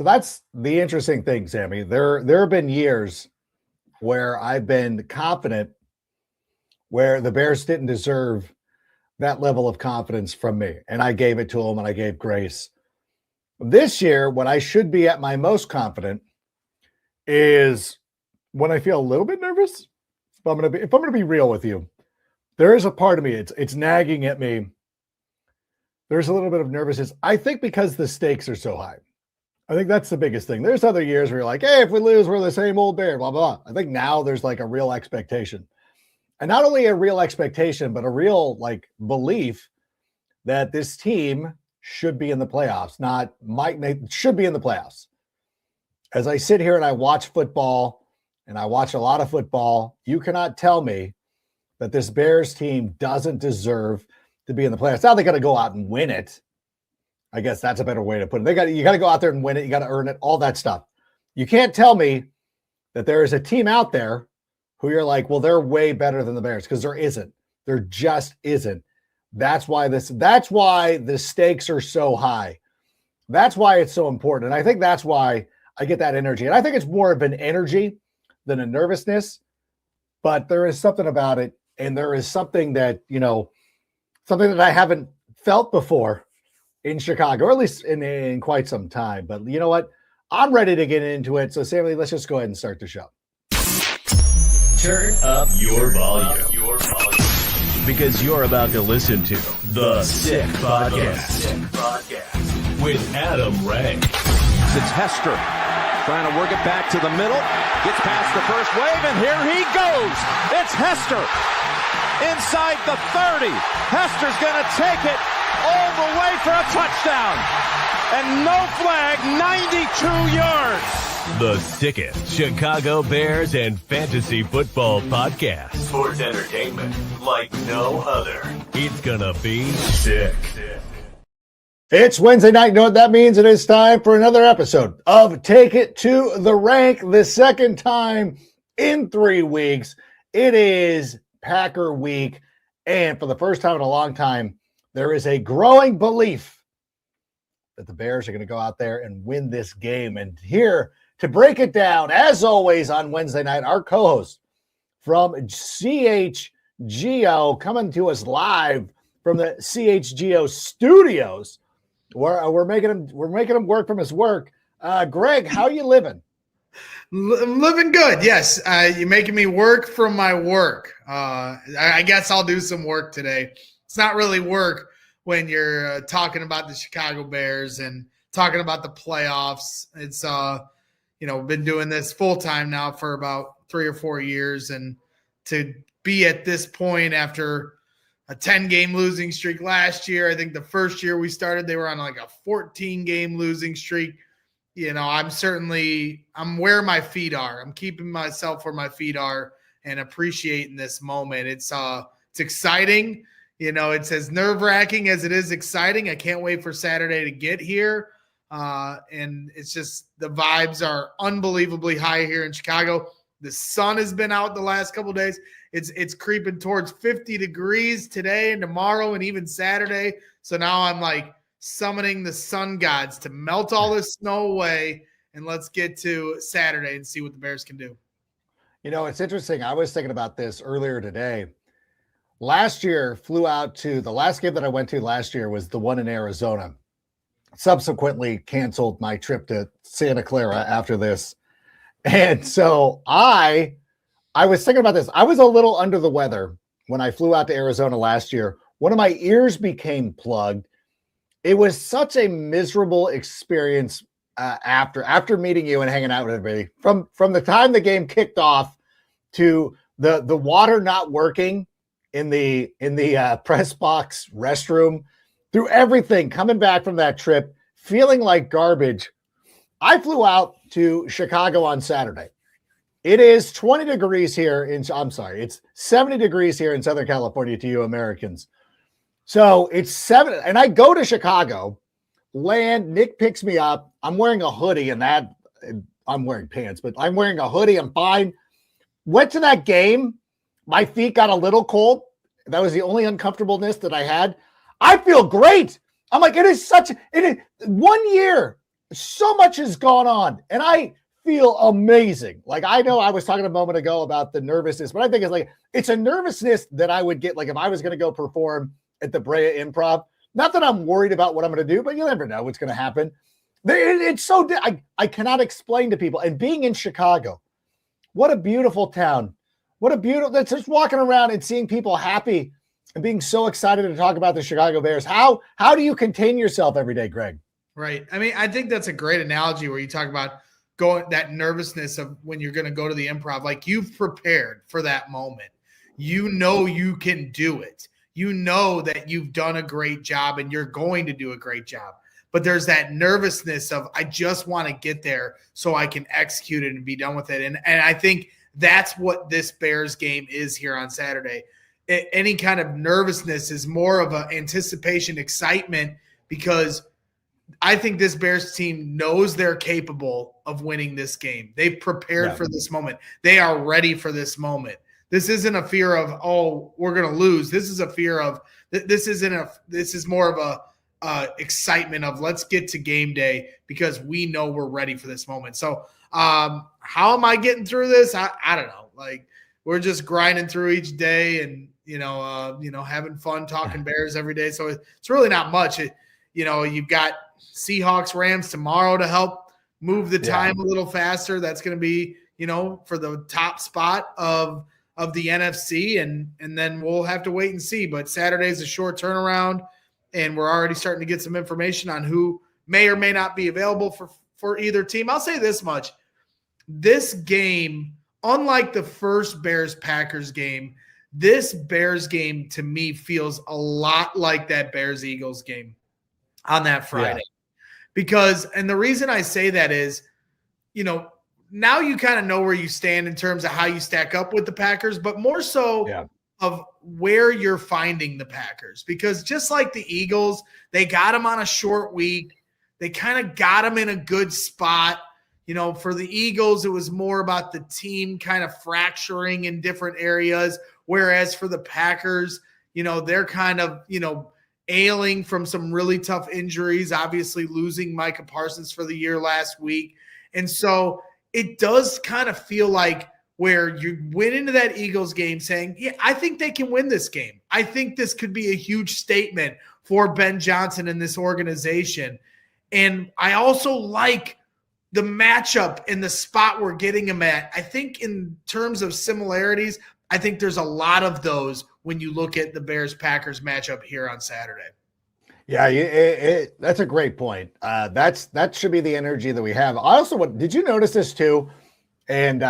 So that's the interesting thing, Sammy. There have been years where I've been confident where the Bears didn't deserve that level of confidence from me. And I gave it to them and I gave grace. This year, when I should be at my most confident is when I feel a little bit nervous. If I'm gonna be real with you, there is a part of me, it's nagging at me. There's a little bit of nervousness. I think because the stakes are so high. I think that's the biggest thing. There's other years where you're like, hey, if we lose, we're the same old Bear, blah, blah, blah. I think now there's like a real expectation. And not only a real expectation, but a real like belief that this team should be in the playoffs, should be in the playoffs. As I sit here and I watch football, and I watch a lot of football, you cannot tell me that this Bears team doesn't deserve to be in the playoffs. Now they got to go out and win it. I guess that's a better way to put it. You got to go out there and win it. You got to earn it, all that stuff. You can't tell me that there is a team out there who you're like, well, they're way better than the Bears, because there isn't. There just isn't. That's why the stakes are so high. That's why it's so important. And I think that's why I get that energy. And I think it's more of an energy than a nervousness, but there is something about it. And there is something that, something that I haven't felt before in Chicago, or at least in quite some time. But you know what? I'm ready to get into it. So Sammy, let's just go ahead and start the show. Turn up your volume. Because you're about to listen to The Sick Podcast with Adam Ray. It's Hester trying to work it back to the middle. Gets past the first wave, and here he goes. It's Hester inside the 30. Hester's going to take it all the way for a touchdown. And no flag, 92 yards. The sickest Chicago Bears and fantasy football podcast. Sports entertainment like no other. It's gonna be sick. It's Wednesday night. You know what that means? It is time for another episode of Take It to the Rank, the second time in 3 weeks. It is Packer week, and for the first time in a long time, there is a growing belief that the Bears are going to go out there and win this game. And here to break it down, as always on Wednesday night, our co-host from CHGO, coming to us live from the CHGO studios. We're making him work from his work. Greg, how are you living? I'm living good. Yes, you're making me work from my work. I guess I'll do some work today. It's not really work when you're talking about the Chicago Bears and talking about the playoffs. It's been doing this full time now for about 3 or 4 years, and to be at this point after a 10-game losing streak last year. I think the first year we started, they were on like a 14-game losing streak. I'm where my feet are. I'm keeping myself where my feet are and appreciating this moment. It's exciting. It's as nerve-wracking as it is exciting. I can't wait for Saturday to get here. And it's just, the vibes are unbelievably high here in Chicago. The sun has been out the last couple of days. It's creeping towards 50 degrees today and tomorrow and even Saturday. So now I'm like summoning the sun gods to melt all this snow away, and let's get to Saturday and see what the Bears can do. It's interesting. I was thinking about this earlier today. Last year, the last game that I went to last year was the one in Arizona. Subsequently canceled my trip to Santa Clara after this. And so I was thinking about this. I was a little under the weather when I flew out to Arizona last year. One of my ears became plugged. It was such a miserable experience after meeting you and hanging out with everybody. From the time the game kicked off to the water not working in the press box restroom, through everything, coming back from that trip, feeling like garbage. I flew out to Chicago on Saturday. It is 20 degrees here it's 70 degrees here in Southern California to you Americans. So it's 7, and I go to Chicago, land, Nick picks me up. I'm wearing a hoodie I'm wearing pants, but I'm wearing a hoodie. I'm fine. Went to that game. My feet got a little cold. That was the only uncomfortableness that I had. I feel great. I'm like, it is 1 year so much has gone on, and I feel amazing. Like, I know I was talking a moment ago about the nervousness, but I think it's a nervousness that I would get, like, if I was going to go perform at the Brea Improv. Not that I'm worried about what I'm going to do, but you never know what's going to happen. It's so, I cannot explain to people. And being in Chicago, what a beautiful town. What a beautiful, that's just walking around and seeing people happy and being so excited to talk about the Chicago Bears. How do you contain yourself every day, Greg? Right. I mean, I think that's a great analogy where you talk about that nervousness of when you're going to go to the Improv. Like, you've prepared for that moment. You know you can do it. You know that you've done a great job and you're going to do a great job. But there's that nervousness of, I just want to get there so I can execute it and be done with it. And I think that's what this Bears game is here on Saturday. Any kind of nervousness is more of an anticipation, excitement, because I think this Bears team knows they're capable of winning this game. They've prepared for this moment. They are ready for this moment. This isn't a fear of, oh, we're going to lose. This is a fear of, this is more of a excitement of, let's get to game day because we know we're ready for this moment. So how am I getting through this? I don't know. Like, we're just grinding through each day and, having fun talking Bears every day. So it's really not much. You've got Seahawks, Rams tomorrow to help move the time a little faster. That's going to be, for the top spot of the NFC, and then we'll have to wait and see. But Saturday's a short turnaround, and we're already starting to get some information on who may or may not be available for either team. I'll say this much. This game, unlike the first Bears-Packers game, this Bears game to me feels a lot like that Bears-Eagles game on that Friday. Because, and the reason I say that is, now you kind of know where you stand in terms of how you stack up with the Packers, but more so of where you're finding the Packers. Because just like the Eagles, they got them on a short week. They kind of got them in a good spot. For the Eagles, it was more about the team kind of fracturing in different areas. Whereas for the Packers, they're kind of, ailing from some really tough injuries, obviously losing Micah Parsons for the year last week. And so it does kind of feel like where you went into that Eagles game saying, yeah, I think they can win this game. I think this could be a huge statement for Ben Johnson and this organization. And I also like the matchup and the spot we're getting him at. I think in terms of similarities, I think there's a lot of those when you look at the Bears-Packers matchup here on Saturday. Yeah, that's a great point. That should be the energy that we have. I also, did you notice this too? And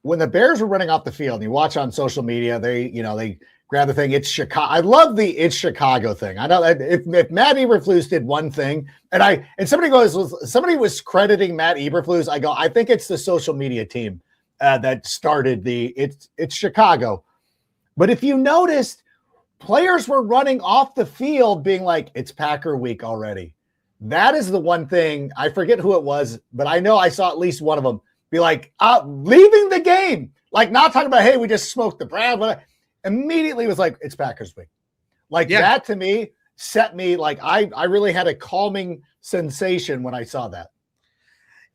when the Bears were running off the field, and you watch on social media, they grab the thing. It's Chicago. I love the "it's Chicago" thing. I know that if Matt Eberflus did one thing, and somebody was crediting Matt Eberflus, I think it's the social media team that started the it's Chicago. But if you noticed, players were running off the field being like, it's Packer week already. That is the one thing. I forget who it was, but I know I saw at least one of them be like, leaving the game. Like, not talking about, hey, we just smoked the Browns. But immediately was like, it's Packers week. Like, that to me set me, like, I really had a calming sensation when I saw that.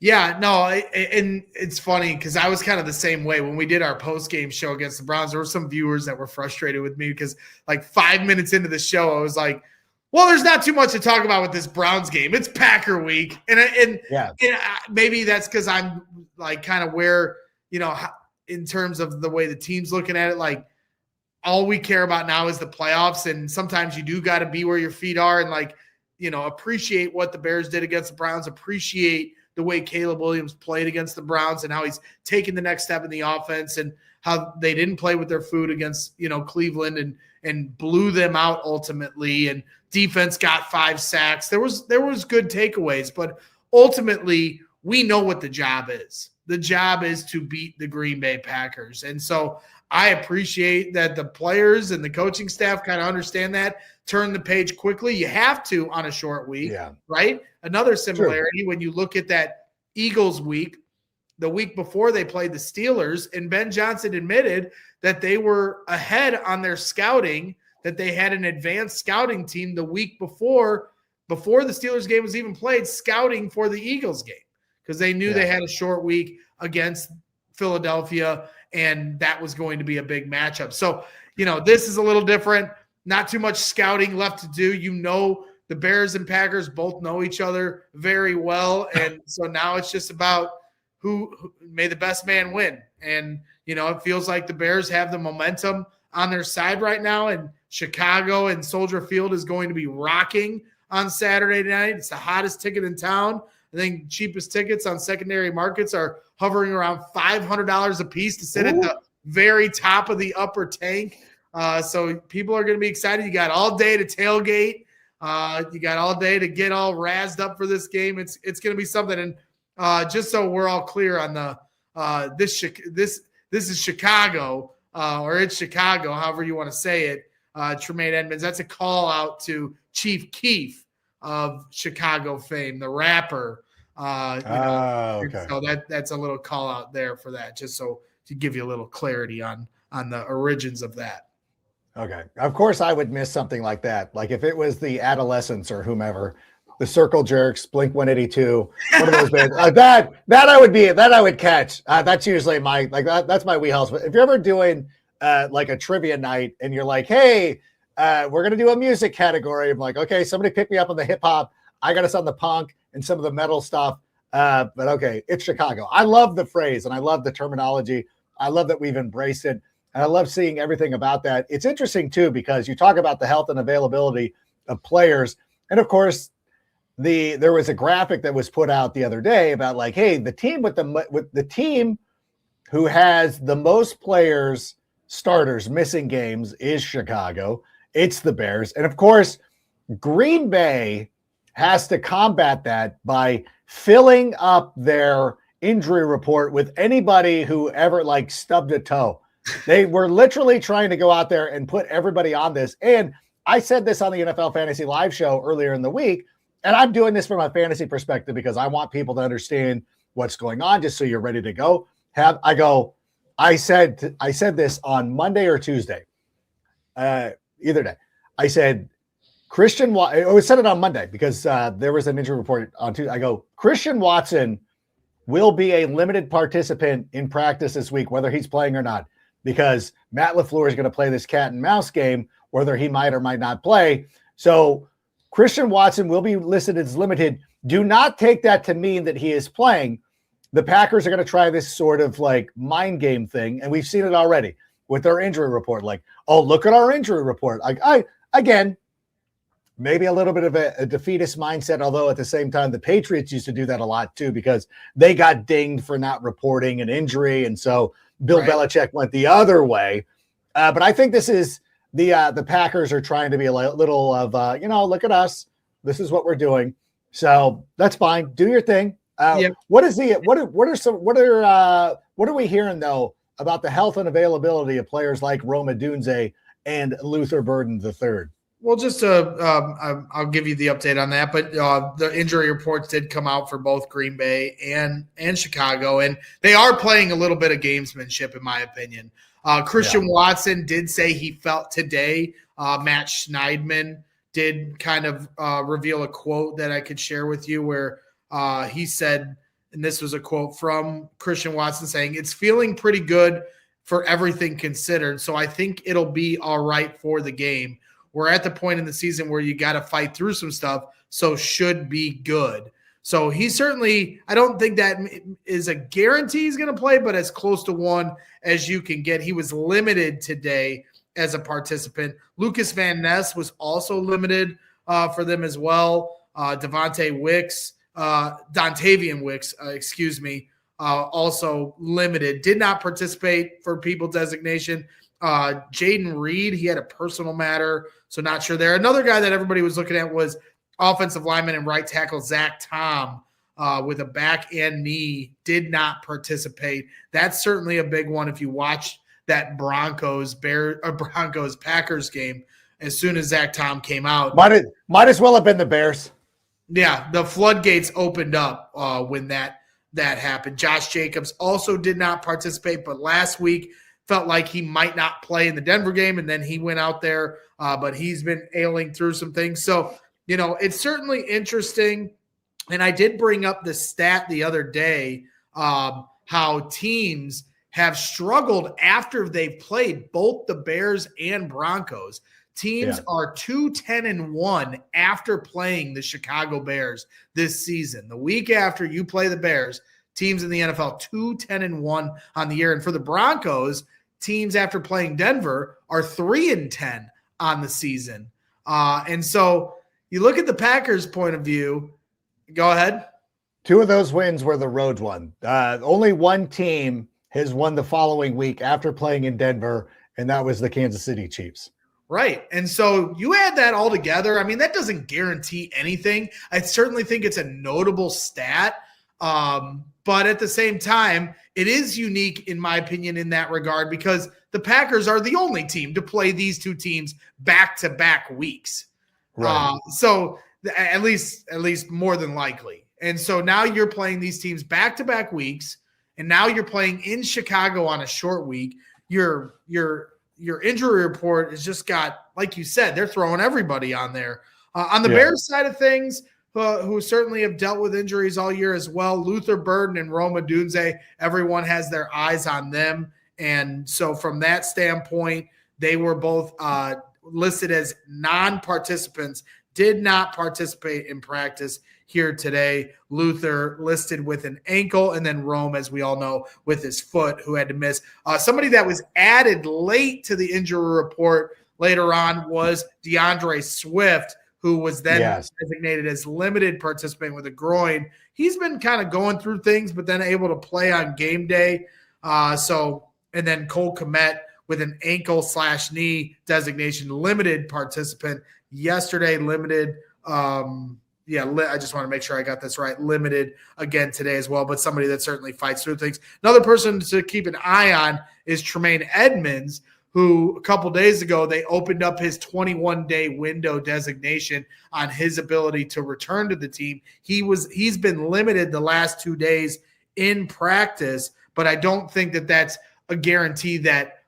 Yeah, no, and it's funny because I was kind of the same way when we did our post-game show against the Browns. There were some viewers that were frustrated with me because like 5 minutes into the show, I was like, well, there's not too much to talk about with this Browns game. It's Packer week. And maybe that's because I'm like kind of where, in terms of the way the team's looking at it, like all we care about now is the playoffs. And sometimes you do got to be where your feet are and like, appreciate what the Bears did against the Browns, appreciate the way Caleb Williams played against the Browns and how he's taken the next step in the offense and how they didn't play with their food against, Cleveland and blew them out ultimately. And defense got 5 sacks. There was good takeaways, but ultimately we know what the job is. The job is to beat the Green Bay Packers. And so I appreciate that the players and the coaching staff kind of understand that, turn the page quickly. You have to on a short week, right? Another similarity when you look at that Eagles week, the week before they played the Steelers, and Ben Johnson admitted that they were ahead on their scouting, that they had an advanced scouting team the week before before the Steelers game was even played, scouting for the Eagles game because they knew they had a short week against Philadelphia, and that was going to be a big matchup. So, this is a little different. Not too much scouting left to do. The Bears and Packers both know each other very well, and so now it's just about who may the best man win. And, it feels like the Bears have the momentum on their side right now, and Chicago and Soldier Field is going to be rocking on Saturday night. It's the hottest ticket in town. I think cheapest tickets on secondary markets are hovering around $500 a piece to sit at the very top of the upper tank. So people are going to be excited. You got all day to tailgate. You got all day to get all razzed up for this game. It's going to be something. And just so we're all clear on this is Chicago, or it's Chicago, however you want to say it. Tremaine Edmonds. That's a call out to Chief Keef of Chicago fame, the rapper. Okay. So that's a little call out there for that, just so to give you a little clarity on the origins of that. Okay. Of course, I would miss something like that. Like if it was the Adolescents or whomever, the Circle Jerks, Blink 182, one of those bands. That I would catch. That's usually that's my wheelhouse. But if you're ever doing like a trivia night and you're like, hey, we're gonna do a music category. I'm like, okay, somebody pick me up on the hip hop. I got us on the punk and some of the metal stuff. But okay, it's Chicago. I love the phrase and I love the terminology. I love that we've embraced it. And I love seeing everything about that. It's interesting too, because you talk about the health and availability of players. And of course, there was a graphic that was put out the other day about like, hey, the team with the team who has the most players, starters missing games is Chicago. It's the Bears. And of course, Green Bay has to combat that by filling up their injury report with anybody who ever like stubbed a toe. They were literally trying to go out there and put everybody on this. And I said this on the NFL Fantasy Live show earlier in the week, and I'm doing this from a fantasy perspective because I want people to understand what's going on, just so you're ready to go. I said this on Monday or Tuesday, either day. I said, I said it on Monday because there was an injury report on Tuesday. I go, Christian Watson will be a limited participant in practice this week, whether he's playing or not, because Matt LaFleur is going to play this cat and mouse game, whether he might or might not play. So Christian Watson will be listed as limited. Do not take that to mean that he is playing. The Packers are going to try this sort of like mind game thing, and we've seen it already with their injury report. Like, oh, look at our injury report. Again, maybe a little bit of a defeatist mindset, although at the same time, the Patriots used to do that a lot too, because they got dinged for not reporting an injury. And so Bill Belichick went the other way. But I think this is the Packers are trying to be a little of, look at us. This is what we're doing. So that's fine. Do your thing. What are we hearing though about the health and availability of players like Rome Odunze and Luther Burden III? Well, just I'll give you the update on that, but the injury reports did come out for both Green Bay and Chicago, and they are playing a little bit of gamesmanship, in my opinion. Christian Watson did say he felt today. Matt Schneidman did kind of reveal a quote that I could share with you where he said, and this was a quote from Christian Watson saying, "It's feeling pretty good for everything considered, so I think it'll be all right for the game. We're at the point in the season where you got to fight through some stuff, so should be good." So he certainly, I don't think that is a guarantee he's going to play, but as close to one as you can get. He was limited today as a participant. Lucas Van Ness was also limited for them as well. Dontavian Wicks, also limited. Did not participate for people designation. Jaden Reed, he had a personal matter, so not sure there. Another guy that everybody was looking at was offensive lineman and right tackle Zach Tom with a back and knee, did not participate. That's certainly a big one if you watch that Broncos Packers game. As soon as Zach Tom came out, might as well have been the Bears. Yeah, the floodgates opened up when that happened. Josh Jacobs also did not participate, but last week felt like he might not play in the Denver game, and then he went out there, but he's been ailing through some things. So it's certainly interesting. And I did bring up the stat the other day, how teams have struggled after they've played both the Bears and Broncos. Teams are 2-10-1 after playing the Chicago Bears this season. The week after you play the Bears, teams in the NFL 2-10-1 on the year. And for the Broncos, teams after playing Denver are 3-10 on the season. And so you look at the Packers' point of view. Go ahead. 2 of those wins were the road one. Only one team has won the following week after playing in Denver, and that was the Kansas City Chiefs. Right. And so you add that all together. I mean, that doesn't guarantee anything. I certainly think it's a notable stat. But at the same time, it is unique, in my opinion, in that regard, because the Packers are the only team to play these 2 teams back-to-back weeks. Right. So at least more than likely. And so now you're playing these teams back-to-back weeks, and now you're playing in Chicago on a short week. Your injury report has just got, like you said, they're throwing everybody on there. On the Bears side of things, who certainly have dealt with injuries all year as well, Luther Burden and Rome Odunze, everyone has their eyes on them. And so from that standpoint, they were both listed as non-participants, did not participate in practice here today. Luther listed with an ankle, and then Rome, as we all know, with his foot, who had to miss. Somebody that was added late to the injury report later on was DeAndre Swift, who was then designated as limited participant with a groin. He's been kind of going through things, but then able to play on game day. And then Cole Kmet with an ankle/knee designation, limited participant yesterday, limited. I just want to make sure I got this right. Limited again today as well, but somebody that certainly fights through things. Another person to keep an eye on is Tremaine Edmonds, who a couple days ago, they opened up his 21-day window designation on his ability to return to the team. He's been limited the last 2 days in practice, but I don't think that that's a guarantee that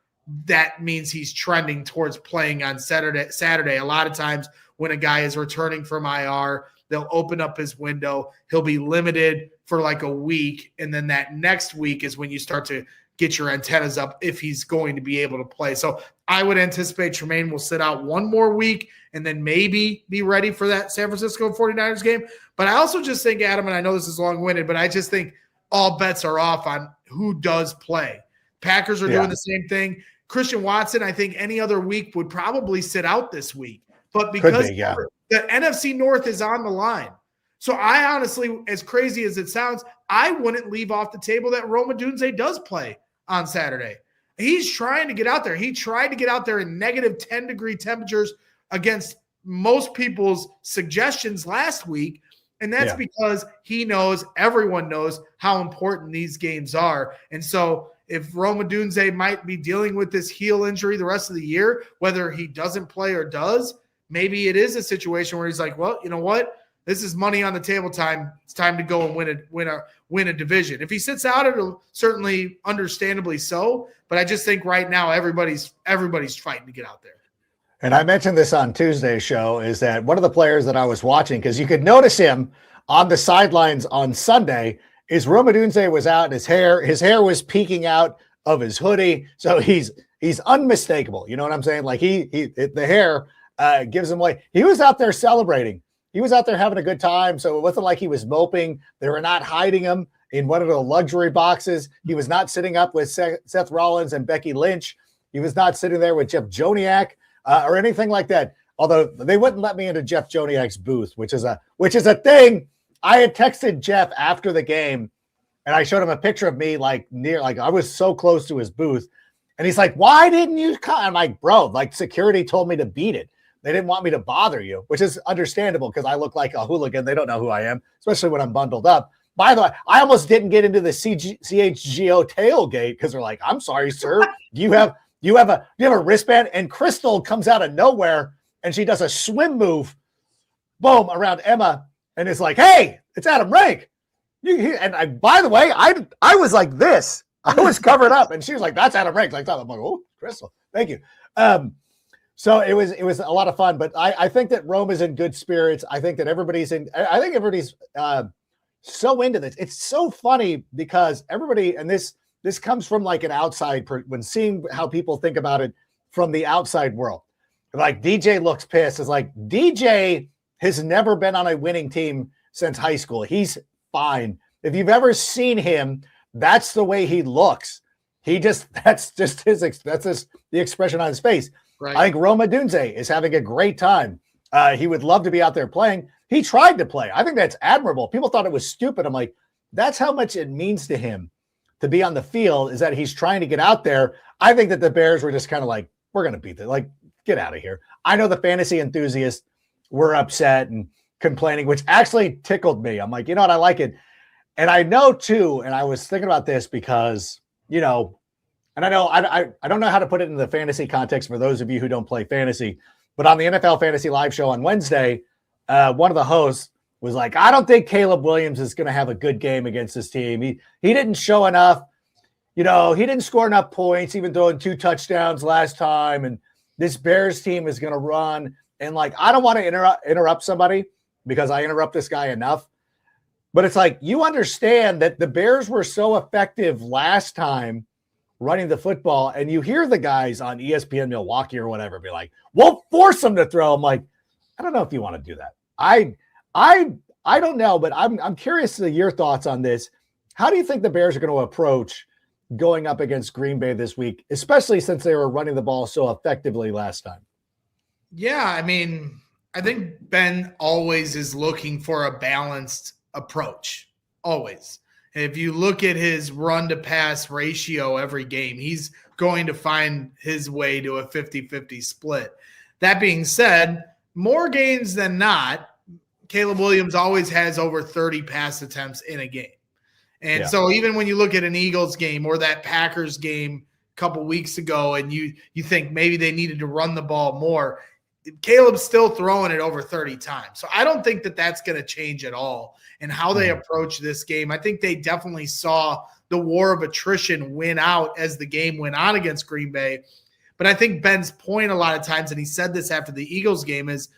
means he's trending towards playing on Saturday. A lot of times when a guy is returning from IR, they'll open up his window. He'll be limited for like a week, and then that next week is when you start to get your antennas up if he's going to be able to play. So I would anticipate Tremaine will sit out one more week and then maybe be ready for that San Francisco 49ers game. But I also just think, Adam, and I know this is long-winded, but I just think all bets are off on who does play. Packers are doing the same thing. Christian Watson, I think any other week would probably sit out this week. But because the NFC North is on the line. So I honestly, as crazy as it sounds, I wouldn't leave off the table that Rome Odunze does play on Saturday. He's trying to get out there. He tried to get out there in negative 10-degree temperatures against most people's suggestions last week. And that's because he knows, everyone knows how important these games are. And so if Rome Odunze might be dealing with this heel injury the rest of the year, whether he doesn't play or does, maybe it is a situation where he's like, well, you know what? This is money on the table time. It's time to go and win a division. If he sits out, it'll certainly understandably so. But I just think right now everybody's fighting to get out there. And I mentioned this on Tuesday's show, is that one of the players that I was watching, because you could notice him on the sidelines on Sunday, is Rome Odunze was out. His hair was peeking out of his hoodie. So he's unmistakable. You know what I'm saying? Like the hair gives him away. He was out there celebrating. He was out there having a good time. So it wasn't like he was moping. They were not hiding him in one of the luxury boxes. He was not sitting up with Seth Rollins and Becky Lynch. He was not sitting there with Jeff Joniak or anything like that. Although they wouldn't let me into Jeff Joniak's booth, which is a thing. I had texted Jeff after the game, and I showed him a picture of me like I was so close to his booth. And he's like, "Why didn't you come?" I'm like, "Bro, like security told me to beat it. They didn't want me to bother you," which is understandable because I look like a hooligan. They don't know who I am, especially when I'm bundled up. By the way, I almost didn't get into the CHGO tailgate because they're like, "I'm sorry, sir. Do you have a wristband?" And Crystal comes out of nowhere and she does a swim move, boom, around Emma, and it's like, "Hey, it's Adam Rank." By the way, I was like this. I was covered up, and she was like, "That's Adam Rank." Like, I'm like, "Oh, Crystal, thank you." So it was a lot of fun, but I think that Rome is in good spirits. I think everybody's so into this. It's so funny because everybody, and this comes from like an outside when seeing how people think about it from the outside world. Like DJ looks pissed. It's like DJ has never been on a winning team since high school. He's fine. If you've ever seen him, that's the way he looks. That's the expression on his face. Right. I think Roma Dunze is having a great time. He would love to be out there playing. He tried to play. I think that's admirable. People thought it was stupid. I'm like, that's how much it means to him to be on the field, is that he's trying to get out there. I think that the Bears were just kind of like, we're going to beat this. Like, get out of here. I know the fantasy enthusiasts were upset and complaining, which actually tickled me. I'm like, you know what? I like it. And I know too, and I was thinking about this because, you know, and I know I don't know how to put it in the fantasy context for those of you who don't play fantasy, but on the NFL Fantasy Live show on Wednesday, one of the hosts was like, I don't think Caleb Williams is going to have a good game against this team. He didn't show enough. You know, he didn't score enough points, even throwing 2 touchdowns last time. And this Bears team is going to run. And like, I don't want to interrupt somebody because I interrupt this guy enough. But it's like, you understand that the Bears were so effective last time running the football, and you hear the guys on ESPN Milwaukee or whatever be like, we'll force them to throw. I'm like, I don't know if you want to do that. I don't know, but I'm curious to your thoughts on this. How do you think the Bears are going to approach going up against Green Bay this week, especially since they were running the ball so effectively last time? Yeah, I mean, I think Ben always is looking for a balanced approach, always. And if you look at his run to pass ratio every game, he's going to find his way to a 50-50 split. That being said, more games than not, Caleb Williams always has over 30 pass attempts in a game. And so even when you look at an Eagles game or that Packers game a couple weeks ago and you think maybe they needed to run the ball more, Caleb's still throwing it over 30 times. So I don't think that that's going to change at all. And how they approach this game, I think they definitely saw the war of attrition win out as the game went on against Green Bay. But I think Ben's point a lot of times, and he said this after the Eagles game, is,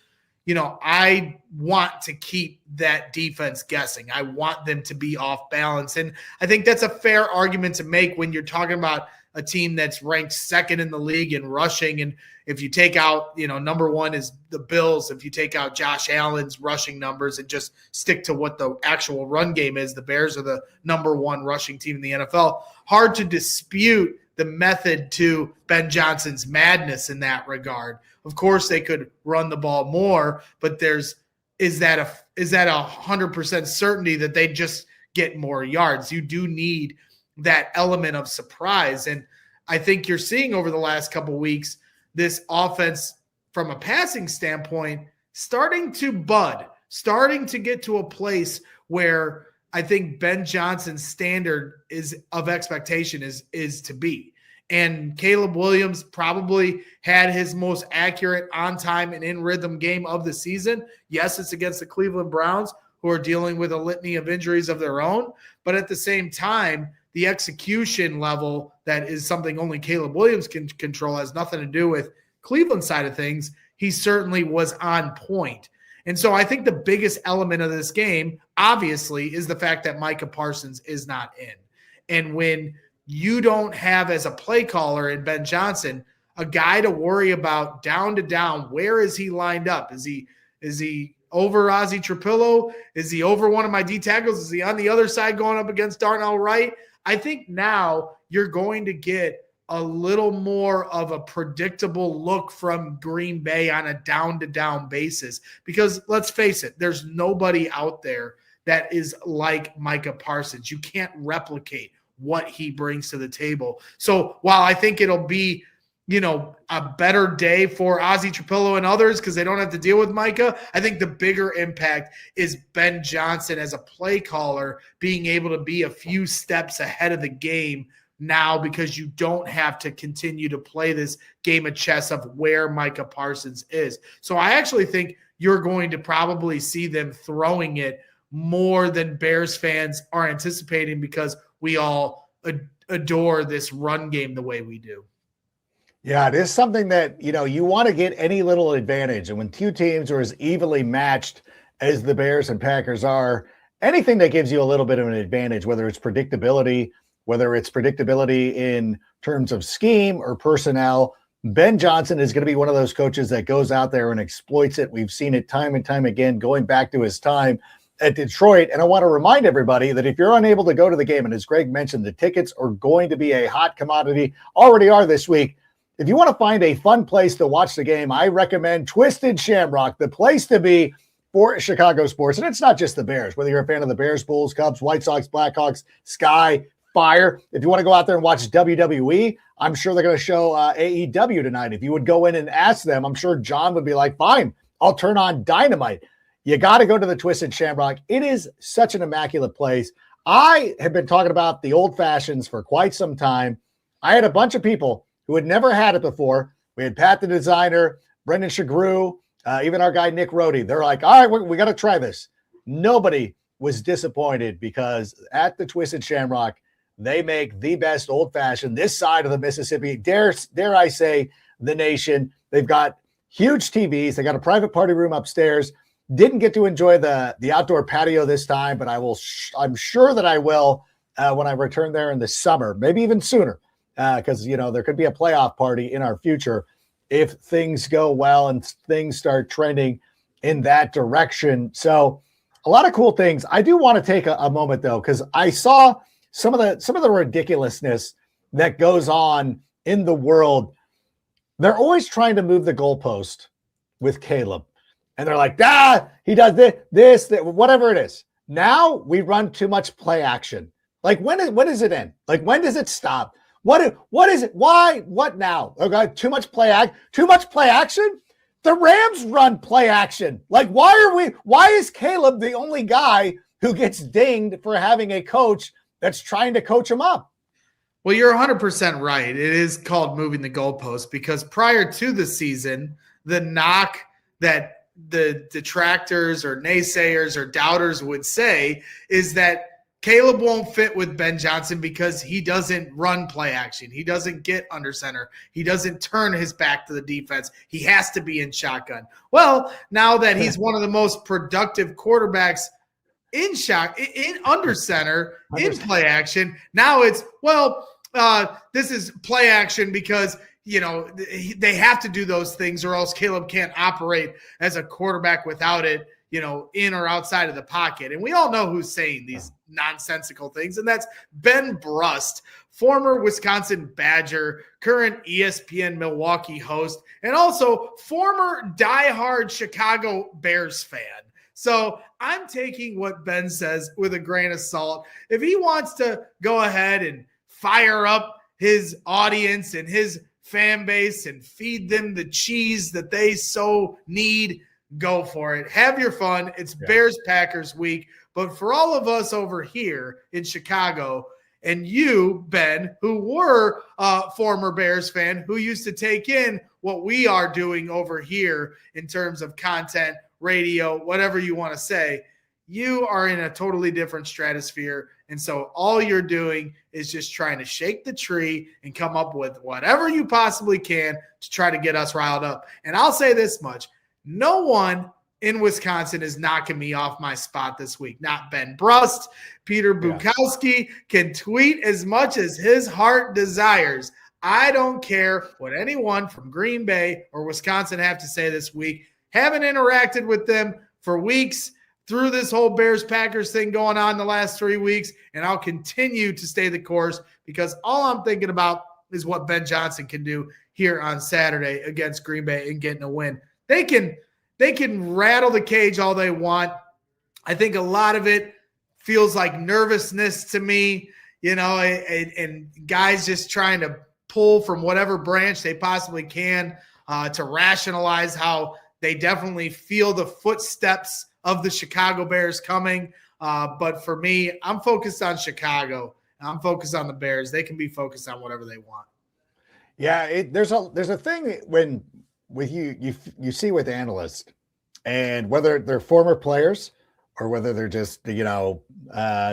you know, I want to keep that defense guessing. I want them to be off balance. And I think that's a fair argument to make when you're talking about a team that's ranked second in the league in rushing. And if you take out, you know, number one is the Bills. If you take out Josh Allen's rushing numbers and just stick to what the actual run game is, the Bears are the number one rushing team in the NFL. Hard to dispute the method to Ben Johnson's madness in that regard. Of course, they could run the ball more, but is that a 100% certainty that they just get more yards? You do need that element of surprise. And I think you're seeing over the last couple of weeks, this offense from a passing standpoint, starting to bud, starting to get to a place where I think Ben Johnson's standard of expectation is to be. And Caleb Williams probably had his most accurate on time and in rhythm game of the season. Yes, it's against the Cleveland Browns, who are dealing with a litany of injuries of their own. But at the same time, the execution level, that is something only Caleb Williams can control, has nothing to do with Cleveland side of things. He certainly was on point. And so I think the biggest element of this game, obviously, is the fact that Micah Parsons is not in. And when you don't have, as a play caller in Ben Johnson, a guy to worry about down to down, where is he lined up? Is he over Ozzie Trapillo? Is he over one of my D tackles? Is he on the other side going up against Darnell Wright? I think now you're going to get a little more of a predictable look from Green Bay on a down-to-down basis. Because let's face it, there's nobody out there that is like Micah Parsons. You can't replicate what he brings to the table. So while I think it'll be, you know, a better day for Ozzie Trapillo and others because they don't have to deal with Micah, I think the bigger impact is Ben Johnson as a play caller being able to be a few steps ahead of the game now, because you don't have to continue to play this game of chess of where Micah Parsons is. So I actually think you're going to probably see them throwing it more than Bears fans are anticipating, because we all adore this run game the way we do. Yeah, it is something that, you want to get any little advantage. And when two teams are as evenly matched as the Bears and Packers are, anything that gives you a little bit of an advantage, whether it's predictability, in terms of scheme or personnel, Ben Johnson is going to be one of those coaches that goes out there and exploits it. We've seen it time and time again, going back to his time at Detroit. And I want to remind everybody that if you're unable to go to the game, and as Greg mentioned, the tickets are going to be a hot commodity, already are this week. If you want to find a fun place to watch the game, I recommend Twisted Shamrock, the place to be for Chicago sports. And it's not just the Bears, whether you're a fan of the Bears, Bulls, Cubs, White Sox, Blackhawks, Sky, Fire. If you want to go out there and watch WWE, I'm sure they're going to show AEW tonight. If you would go in and ask them, I'm sure John would be like, fine, I'll turn on Dynamite. You got to go to the Twisted Shamrock. It is such an immaculate place. I have been talking about the old fashions for quite some time. I had a bunch of people who had never had it before. We had Pat the designer, Brendan Shagrew, even our guy Nick Rohde. They're like, all right, we got to try this. Nobody was disappointed because at the Twisted Shamrock, they make the best old-fashioned this side of the Mississippi, dare I say, the nation. They've got huge TVs. They got a private party room upstairs. Didn't get to enjoy the outdoor patio this time, but I'm sure that I will when I return there in the summer, maybe even sooner. Because, there could be a playoff party in our future if things go well and things start trending in that direction. So a lot of cool things. I do want to take a moment, though, because I saw some of the ridiculousness that goes on in the world. They're always trying to move the goalpost with Caleb. And they're like, he does this, whatever it is. Now we run too much play action. Like, when does it end? Like, when does it stop? What is it? Why? What now? Okay, too much play action? The Rams run play action. Like, why is Caleb the only guy who gets dinged for having a coach that's trying to coach him up? Well, you're 100% right. It is called moving the goalpost because prior to the season, the knock that the detractors or naysayers or doubters would say is that Caleb won't fit with Ben Johnson because he doesn't run play action. He doesn't get under center. He doesn't turn his back to the defense. He has to be in shotgun. Well, now that he's one of the most productive quarterbacks in under center, in play action, now it's, this is play action because they have to do those things or else Caleb can't operate as a quarterback without it, in or outside of the pocket. And we all know who's saying these nonsensical things, and that's Ben Brust, former Wisconsin Badger, current ESPN Milwaukee host, and also former diehard Chicago Bears fan. So I'm taking what Ben says with a grain of salt. If he wants to go ahead and fire up his audience and his fan base and feed them the cheese that they so need, go for it. Have your fun. It's Bears Packers week. But for all of us over here in Chicago, and you, Ben, who were a former Bears fan, who used to take in what we are doing over here in terms of content, radio, whatever you want to say, you are in a totally different stratosphere. And so all you're doing is just trying to shake the tree and come up with whatever you possibly can to try to get us riled up. And I'll say this much. No one in Wisconsin is knocking me off my spot this week. Not Ben Brust. Peter Bukowski can tweet as much as his heart desires. I don't care what anyone from Green Bay or Wisconsin have to say this week. Haven't interacted with them for weeks through this whole Bears-Packers thing going on the last 3 weeks, and I'll continue to stay the course because all I'm thinking about is what Ben Johnson can do here on Saturday against Green Bay and getting a win. They can rattle the cage all they want. I think a lot of it feels like nervousness to me, and guys just trying to pull from whatever branch they possibly can to rationalize how they definitely feel the footsteps of the Chicago Bears coming. But for me, I'm focused on Chicago. I'm focused on the Bears. They can be focused on whatever they want. Yeah, there's a thing when with you see with analysts, and whether they're former players or whether they're just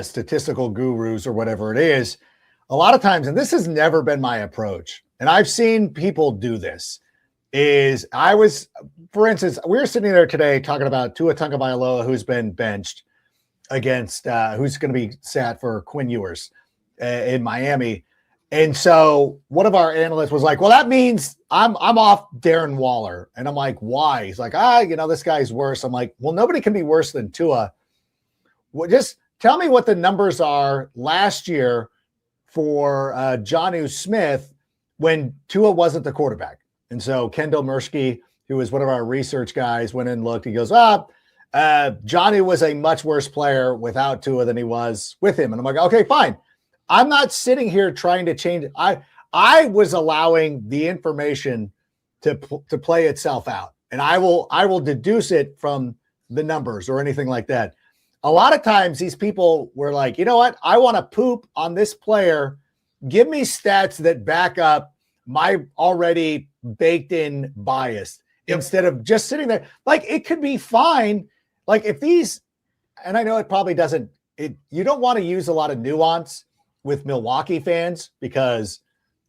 statistical gurus or whatever it is, a lot of times, and this has never been my approach, and I've seen people do this, for instance, we were sitting there today talking about Tua Tagovailoa, who's been benched against, who's going to be sat for Quinn Ewers in Miami. And so one of our analysts was like, well, that means I'm off Darren Waller. And I'm like, why? He's like, this guy's worse. I'm like, well, nobody can be worse than Tua. Well, just tell me what the numbers are last year for Jonnu Smith when Tua wasn't the quarterback. And so Kendall Mursky, who was one of our research guys, went in and looked. He goes, Jonnu was a much worse player without Tua than he was with him. And I'm like, okay, fine. I'm not sitting here trying to change it. I was allowing the information to play itself out, and I will deduce it from the numbers or anything like that. A lot of times these people were like, you know what? I want to poop on this player. Give me stats that back up my already baked in bias instead of just sitting there. Like, it could be fine. Like, if these, and I know it probably doesn't, you don't want to use a lot of nuance with Milwaukee fans because,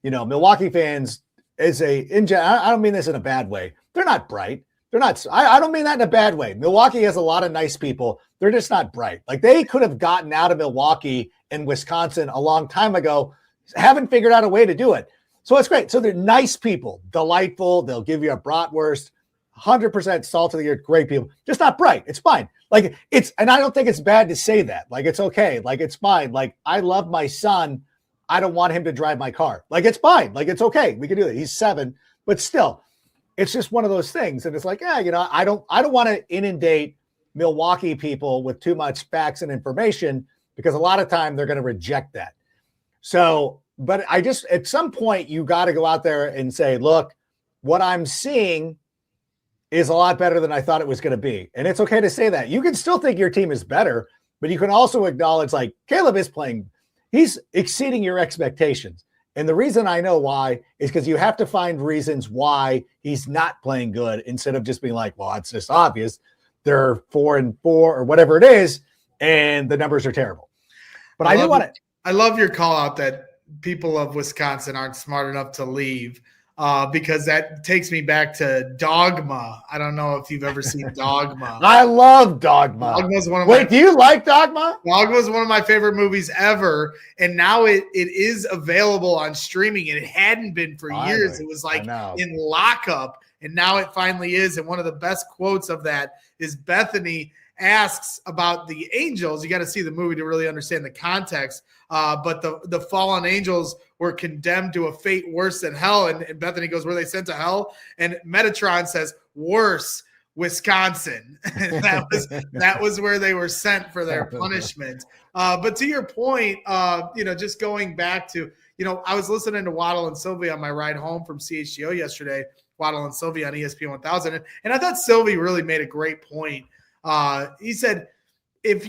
Milwaukee fans I don't mean this in a bad way. They're not bright. They're not, I don't mean that in a bad way. Milwaukee has a lot of nice people. They're just not bright. Like, they could have gotten out of Milwaukee and Wisconsin a long time ago, haven't figured out a way to do it. So it's great. So they're nice people, delightful. They'll give you a bratwurst, 100% salt of the earth, great people, just not bright. It's fine. Like, and I don't think it's bad to say that. Like, it's okay. Like, it's fine. Like, I love my son. I don't want him to drive my car. Like, it's fine. Like, it's okay. We can do it. He's 7, but still, it's just one of those things. And it's like, I don't want to inundate Milwaukee people with too much facts and information because a lot of time they're going to reject that. So, but at some point you got to go out there and say, look, what I'm seeing is a lot better than I thought it was going to be. And it's okay to say that. You can still think your team is better, but you can also acknowledge, like, Caleb is playing, he's exceeding your expectations. And the reason I know why is because you have to find reasons why he's not playing good instead of just being like, well, it's just obvious. They're 4-4 or whatever it is, and the numbers are terrible. But I do want to. I love your call out that people of Wisconsin aren't smart enough to leave. Because that takes me back to Dogma. I don't know if you've ever seen Dogma. I love Dogma. Do you like Dogma? Dogma is one of my favorite movies ever, and now it is available on streaming. And it hadn't been for years. It was like in lockup, and now it finally is. And one of the best quotes of that is Bethany asks about the angels. You got to see the movie to really understand the context. But the fallen angels were condemned to a fate worse than hell. And Bethany goes, were they sent to hell? And Metatron says, worse, Wisconsin. And that was where they were sent for their punishment. But to your point, just going back to, I was listening to Waddle and Sylvie on my ride home from CHGO yesterday, Waddle and Sylvie on ESPN 1000. And I thought Sylvie really made a great point. He said, if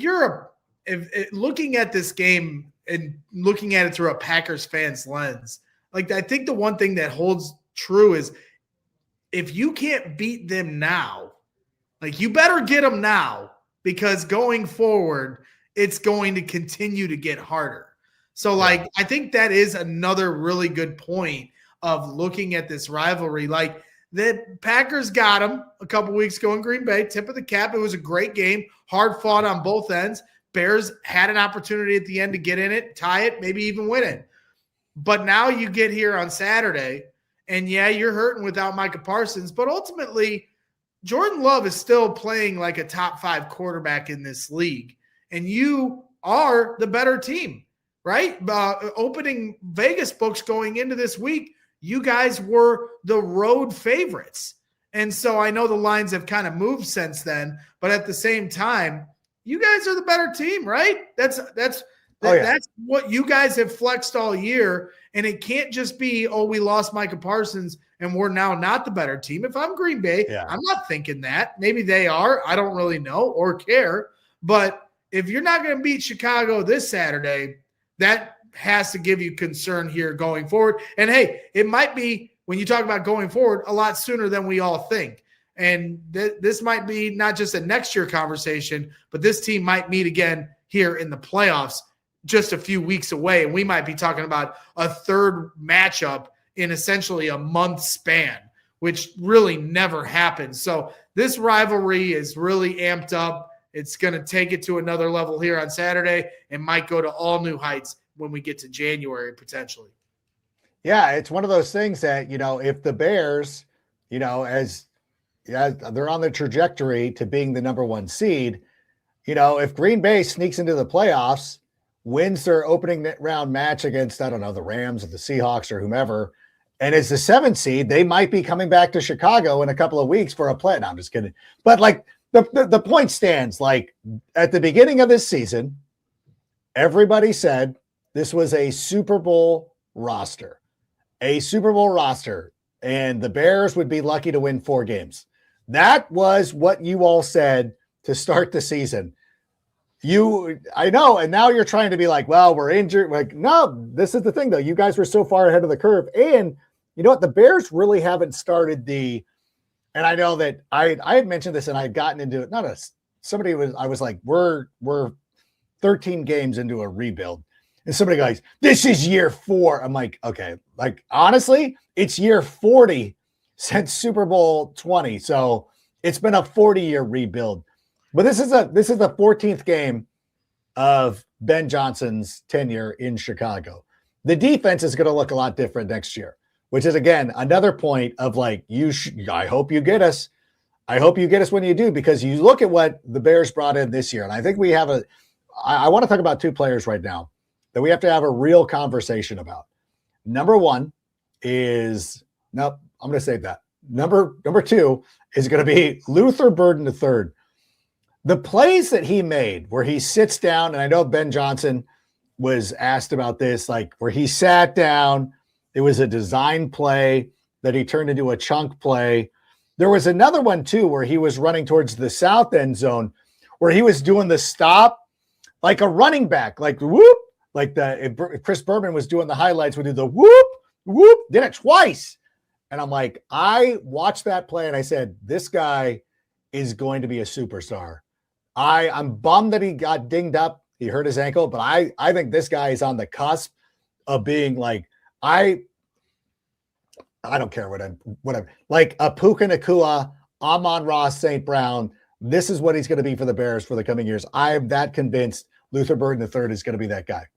looking at this game and looking at it through a Packers fan's lens, like, I think the one thing that holds true is if you can't beat them now, like, you better get them now, because going forward, it's going to continue to get harder. So, like, I think that is another really good point of looking at this rivalry. Like, the Packers got them a couple weeks ago in Green Bay, tip of the cap. It was a great game, hard fought on both ends. Bears had an opportunity at the end to get in it, tie it, maybe even win it. But now you get here on Saturday, and you're hurting without Micah Parsons, but ultimately Jordan Love is still playing like a top 5 quarterback in this league, and you are the better team, right? Opening Vegas books going into this week, you guys were the road favorites. And so I know the lines have kind of moved since then, but at the same time, you guys are the better team, right? That's what you guys have flexed all year. And it can't just be, we lost Micah Parsons and we're now not the better team. If I'm Green Bay, I'm not thinking that. Maybe they are. I don't really know or care. But if you're not going to beat Chicago this Saturday, that has to give you concern here going forward. And hey, it might be, when you talk about going forward, a lot sooner than we all think. And this might be not just a next year conversation, but this team might meet again here in the playoffs just a few weeks away. And we might be talking about a third matchup in essentially a month span, which really never happens. So this rivalry is really amped up. It's going to take it to another level here on Saturday and might go to all new heights when we get to January potentially. Yeah, it's one of those things that, if the Bears, as they're on the trajectory to being the number one seed, if Green Bay sneaks into the playoffs, wins their opening round match against, I don't know, the Rams or the Seahawks or whomever, and is the 7th seed, they might be coming back to Chicago in a couple of weeks for a play. No, I'm just kidding. But like the point stands, like at the beginning of this season, everybody said this was a Super Bowl roster, and the Bears would be lucky to win 4 games. That was what you all said to start the season. I know, and now you're trying to be like, well, we're injured. Like, no, this is the thing, though. You guys were so far ahead of the curve. And you know what? The Bears really haven't started and I know that I had mentioned this and I had gotten into it. I was like, we're 13 games into a rebuild. And somebody goes, this is year 4. I'm like, okay, like, honestly, it's year 40 since Super Bowl 20. So it's been a 40-year rebuild. But this is the 14th game of Ben Johnson's tenure in Chicago. The defense is going to look a lot different next year, which is, again, another point of like, I hope you get us. I hope you get us when you do, because you look at what the Bears brought in this year. And I think I want to talk about 2 players right now that we have to have a real conversation about. Number 1 is, nope, I'm going to save that. Number 2 is going to be Luther Burden III. The plays that he made where he sits down, and I know Ben Johnson was asked about this, like where he sat down, it was a design play that he turned into a chunk play. There was another one too, where he was running towards the south end zone, where he was doing the stop like a running back, like whoop, like if Chris Berman was doing the highlights, would do the whoop, whoop, did it twice. And I'm like, I watched that play and I said, this guy is going to be a superstar. I'm bummed that he got dinged up. He hurt his ankle, but I think this guy is on the cusp of being like, I don't care what I'm like a Puka Nacua, Amon-Ra St. Brown. This is what he's going to be for the Bears for the coming years. I am that convinced Luther Burden III is going to be that guy.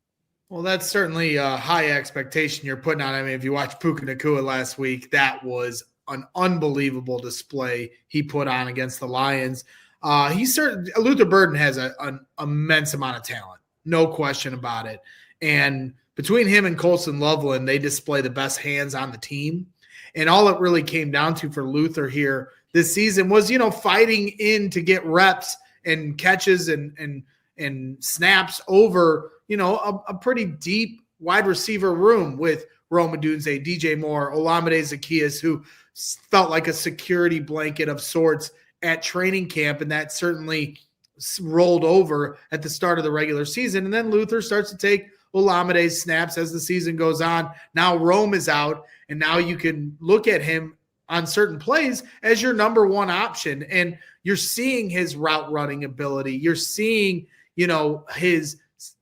Well, that's certainly a high expectation you're putting on. I mean, if you watched Puka Nacua last week, that was an unbelievable display he put on against the Lions. Luther Burden has an immense amount of talent, no question about it. And between him and Colson Loveland, they display the best hands on the team. And all it really came down to for Luther here this season was, fighting in to get reps and catches and snaps over, a pretty deep wide receiver room with Rome Odunze, DJ Moore, Olamide Zaccheaus, who felt like a security blanket of sorts at training camp, and that certainly rolled over at the start of the regular season. And then Luther starts to take Olamide's snaps as the season goes on. Now Rome is out, and now you can look at him on certain plays as your number 1 option, and you're seeing his route running ability. You're seeing, his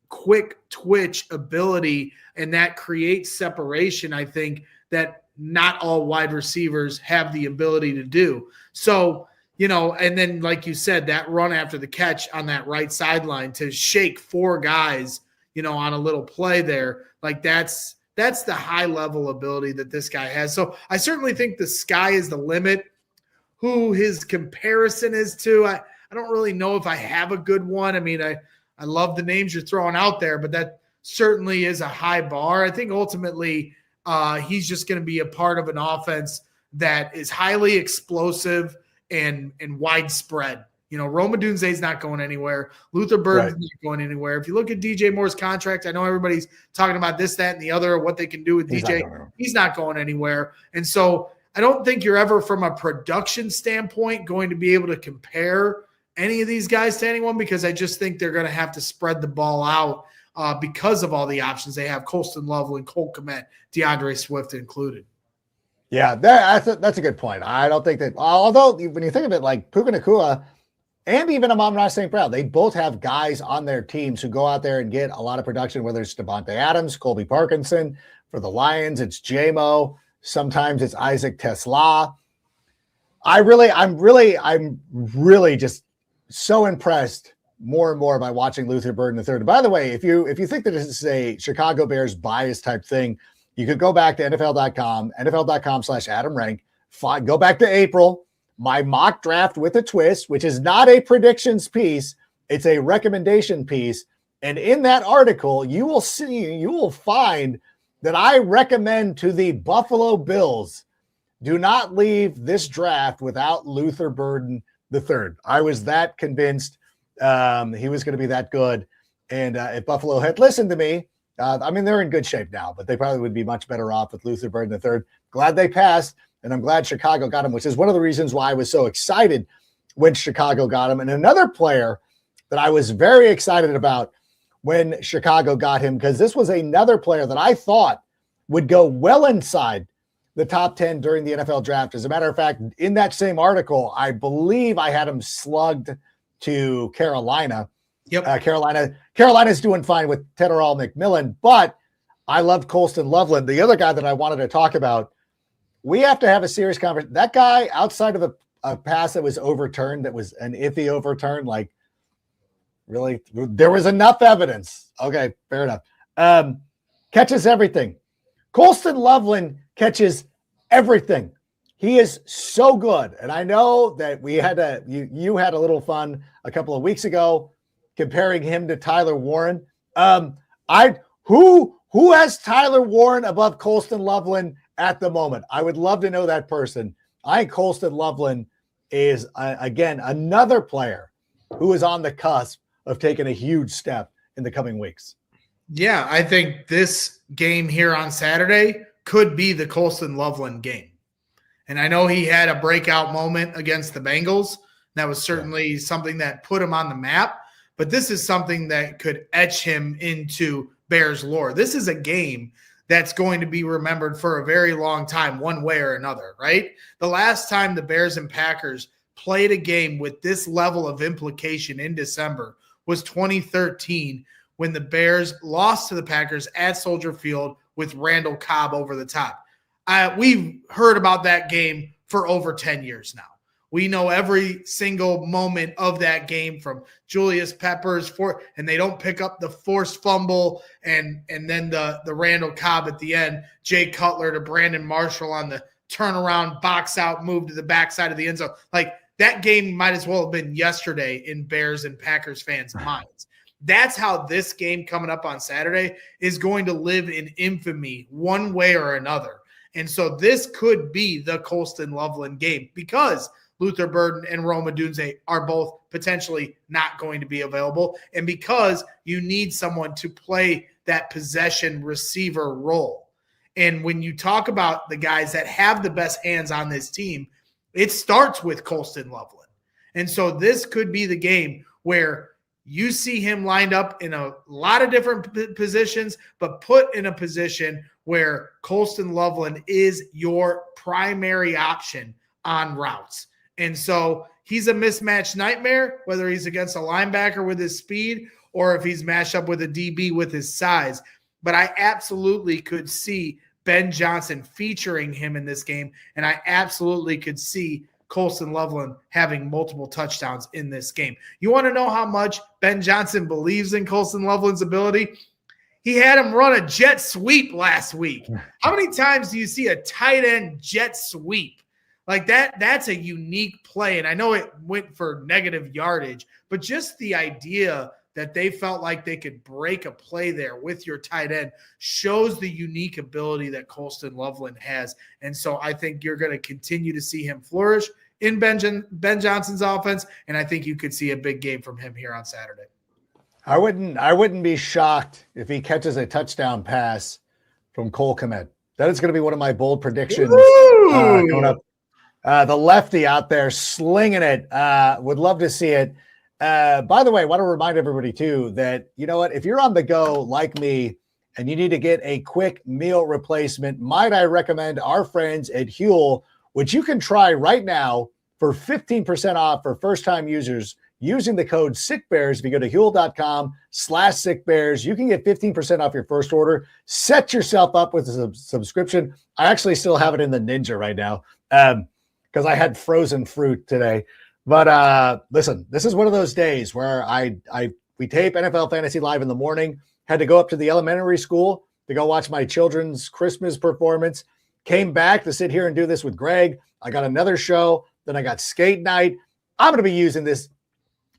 quick twitch ability, and that creates separation, I think, that not all wide receivers have the ability to do. So, and then, like you said, that run after the catch on that right sideline to shake 4 guys, on a little play there, like that's the high level ability that this guy has. So I certainly think the sky is the limit. Who his comparison is to, I don't really know if I have a good one. I mean, I love the names you're throwing out there, but that certainly is a high bar. I think ultimately he's just going to be a part of an offense that is highly explosive and widespread. Rome Odunze is not going anywhere. Luther Burden is not going anywhere. If you look at DJ Moore's contract, I know everybody's talking about this, that, and the other, what they can do with DJ. He's not going anywhere. And so I don't think you're ever, from a production standpoint, going to be able to compare any of these guys to anyone, because I just think they're going to have to spread the ball out because of all the options they have. Colston Loveland, Cole Kmet, DeAndre Swift included. Yeah, that's a good point. I don't think that, although when you think of it, like Puka Nacua and even Amon-Ra St. Brown, they both have guys on their teams who go out there and get a lot of production, whether it's Devontae Adams, Colby Parkinson. For the Lions, it's J-Mo. Sometimes it's Isaac Tesla. I'm really just so impressed more and more by watching Luther Burden III. By the way, if you think that this is a Chicago Bears bias type thing, you could go back to NFL.com/Adam Rank. Go back to April, my mock draft with a twist, which is not a predictions piece. It's a recommendation piece. And in that article, you will find that I recommend to the Buffalo Bills, do not leave this draft without Luther Burden III. I was that convinced he was going to be that good. And if Buffalo had listened to me, they're in good shape now, but they probably would be much better off with Luther Burden III. Glad they passed, and I'm glad Chicago got him, which is one of the reasons why I was so excited when Chicago got him. And another player that I was very excited about when Chicago got him, because this was another player that I thought would go well inside the top 10 during the NFL draft. As a matter of fact, in that same article, I believe I had him slugged to Carolina. Yep. Carolina's doing fine with Tedderall McMillan, but I loved Colston Loveland. The other guy that I wanted to talk about, we have to have a serious conversation. That guy, outside of a pass that was overturned, that was an iffy overturn, like, really, there was enough evidence. Okay, fair enough. Catches everything. Colston Loveland catches everything. He is so good. And I know that you had a little fun a couple of weeks ago comparing him to Tyler Warren. Who has Tyler Warren above Colston Loveland at the moment? I would love to know that person. I think Colston Loveland is, again, another player who is on the cusp of taking a huge step in the coming weeks. Yeah, I think this game here on Saturday could be the Colston Loveland game. And I know he had a breakout moment against the Bengals. That was certainly something that put him on the map. But this is something that could etch him into Bears lore. This is a game that's going to be remembered for a very long time, one way or another, right? The last time the Bears and Packers played a game with this level of implication in December was 2013, when the Bears lost to the Packers at Soldier Field with Randall Cobb over the top. We've heard about that game for over 10 years now. We know every single moment of that game, from Julius Peppers and they don't pick up the forced fumble, and then the Randall Cobb at the end, Jay Cutler to Brandon Marshall on the turnaround box out move to the backside of the end zone. Like, that game might as well have been yesterday in Bears and Packers fans' minds. That's how this game coming up on Saturday is going to live in infamy one way or another. And so this could be the Colston Loveland game, because Luther Burden and Rome Odunze are both potentially not going to be available, and because you need someone to play that possession receiver role. And when you talk about the guys that have the best hands on this team, it starts with Colston Loveland. And so this could be the game where you see him lined up in a lot of different positions, but put in a position where Colston Loveland is your primary option on routes. And so he's a mismatch nightmare, whether he's against a linebacker with his speed or if he's matched up with a DB with his size. But I absolutely could see Ben Johnson featuring him in this game, and I absolutely could see Colston Loveland having multiple touchdowns in this game. You want to know how much Ben Johnson believes in Colston Loveland's ability? He had him run a jet sweep last week. How many times do you see a tight end jet sweep? Like that's a unique play. And I know it went for negative yardage, but just the idea that they felt like they could break a play there with your tight end shows the unique ability that Colston Loveland has. And so I think you're going to continue to see him flourish in Ben Johnson's offense, and I think you could see a big game from him here on Saturday. I wouldn't be shocked if he catches a touchdown pass from Cole Kmet. That is going to be one of my bold predictions coming up. The lefty out there slinging it. Would love to see it. By the way, I want to remind everybody too that, you know what, if you're on the go like me and you need to get a quick meal replacement, might I recommend our friends at Huel, which you can try right now for 15% off for first-time users. using the code SickBears. If you go to Huel.com/SickBears, you can get 15% off your first order. Set yourself up with a subscription. I actually still have it in the Ninja right now because I had frozen fruit today. But listen, this is one of those days where we tape NFL Fantasy Live in the morning, had to go up to the elementary school to go watch my children's Christmas performance, came back to sit here and do this with Greg. I got another show, then I got skate night. I'm going to be using this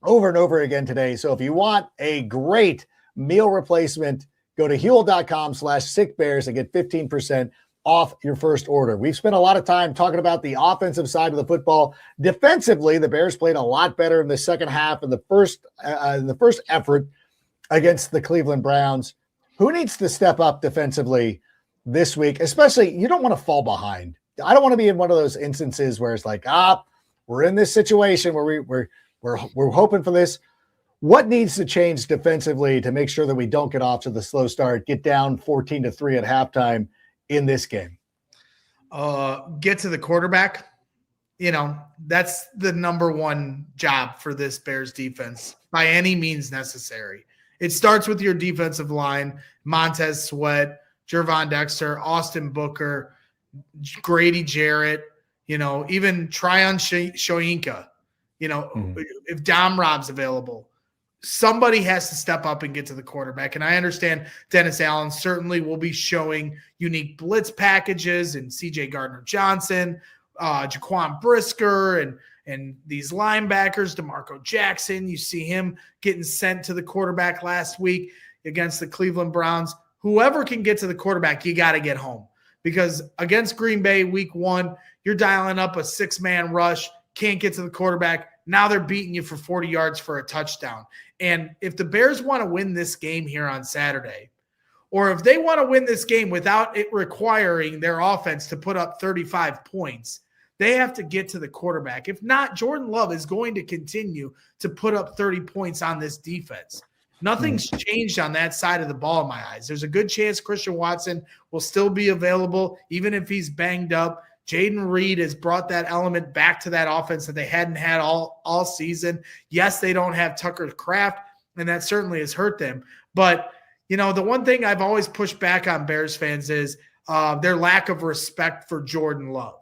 over and over again today. So if you want a great meal replacement, go to Huel.com/SickBears and get 15% off your first order. We've spent a lot of time talking about the offensive side of the football. Defensively, the Bears played a lot better in the second half of the first effort against the Cleveland Browns. Who needs to step up defensively this week? Especially, you don't want to fall behind. I don't want to be in one of those instances where it's like, we're in this situation where we're hoping for this. What needs to change defensively to make sure that we don't get off to the slow start, get down 14-3 at halftime in this game? Get to the quarterback. That's the number one job for this Bears defense by any means necessary. It starts with your defensive line, Montez Sweat, Jervon Dexter, Austin Booker, Grady Jarrett, even Tryon Shoyinka, if Dom Rob's available. Somebody has to step up and get to the quarterback. And I understand Dennis Allen certainly will be showing unique blitz packages and C.J. Gardner-Johnson, Jaquan Brisker, and these linebackers, DeMarco Jackson. You see him getting sent to the quarterback last week against the Cleveland Browns. Whoever can get to the quarterback, you got to get home. Because against Green Bay week 1, you're dialing up a 6-man rush, can't get to the quarterback. Now they're beating you for 40 yards for a touchdown. And if the Bears want to win this game here on Saturday, or if they want to win this game without it requiring their offense to put up 35 points, they have to get to the quarterback. If not, Jordan Love is going to continue to put up 30 points on this defense. Nothing's changed on that side of the ball in my eyes. There's a good chance Christian Watson will still be available, even if he's banged up. Jaden Reed has brought that element back to that offense that they hadn't had all season. Yes, they don't have Tucker Kraft, and that certainly has hurt them. But, the one thing I've always pushed back on Bears fans is their lack of respect for Jordan Love.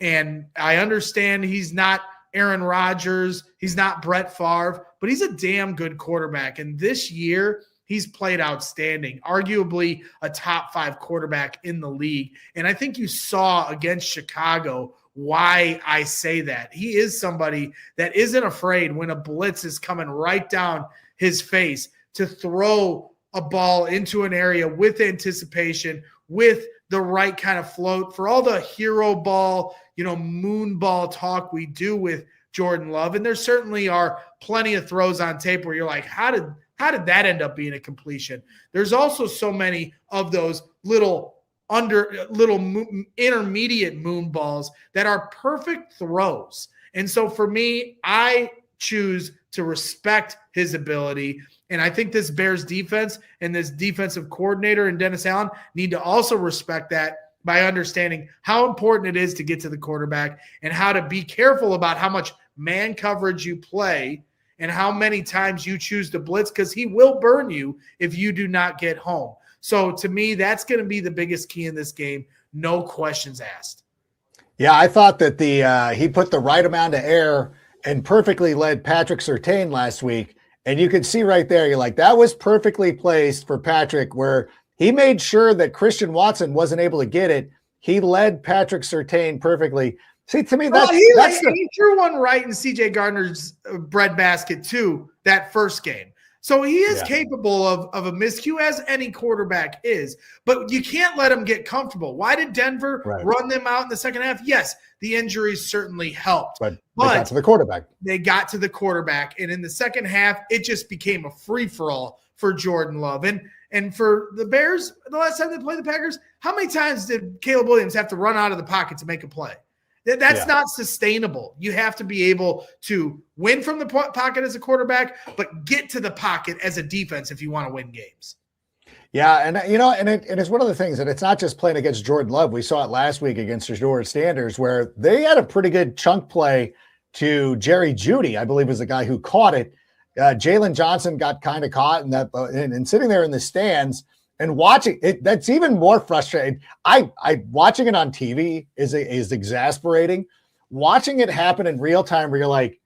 And I understand he's not Aaron Rodgers, he's not Brett Favre, but he's a damn good quarterback. And this year, he's played outstanding, arguably a top 5 quarterback in the league. And I think you saw against Chicago why I say that. He is somebody that isn't afraid when a blitz is coming right down his face to throw a ball into an area with anticipation, with the right kind of float. For all the hero ball, moon ball talk we do with Jordan Love, and there certainly are plenty of throws on tape where you're like, how did that end up being a completion? There's also so many of those little intermediate moon balls that are perfect throws. And so for me, I choose to respect his ability. And I think this Bears defense and this defensive coordinator and Dennis Allen need to also respect that by understanding how important it is to get to the quarterback and how to be careful about how much man coverage you play and how many times you choose to blitz, because he will burn you if you do not get home. So to me, that's going to be the biggest key in this game. No questions asked. Yeah, I thought that he put the right amount of air and perfectly led Patrick Surtain last week. And you could see right there, you're like, that was perfectly placed for Patrick, where he made sure that Christian Watson wasn't able to get it. He led Patrick Surtain perfectly. See, to me, he threw one right in C.J. Gardner's breadbasket too that first game. So he is capable of a miscue, as any quarterback is, but you can't let him get comfortable. Why did Denver run them out in the second half? Yes, the injuries certainly helped. But they got to the quarterback. They got to the quarterback, and in the second half, it just became a free-for-all for Jordan Love. And for the Bears, the last time they played the Packers, how many times did Caleb Williams have to run out of the pocket to make a play? That's not sustainable. You have to be able to win from the pocket as a quarterback, but get to the pocket as a defense if you want to win games. Yeah, and it's one of the things that it's not just playing against Jordan Love. We saw it last week against the Georgia Standards, where they had a pretty good chunk play to Jerry Jeudy, I believe was the guy who caught it. Jalen Johnson got kind of caught in that, and sitting there in the stands and watching it. That's even more frustrating. I watching it on TV is exasperating. Watching it happen in real time, where you're like,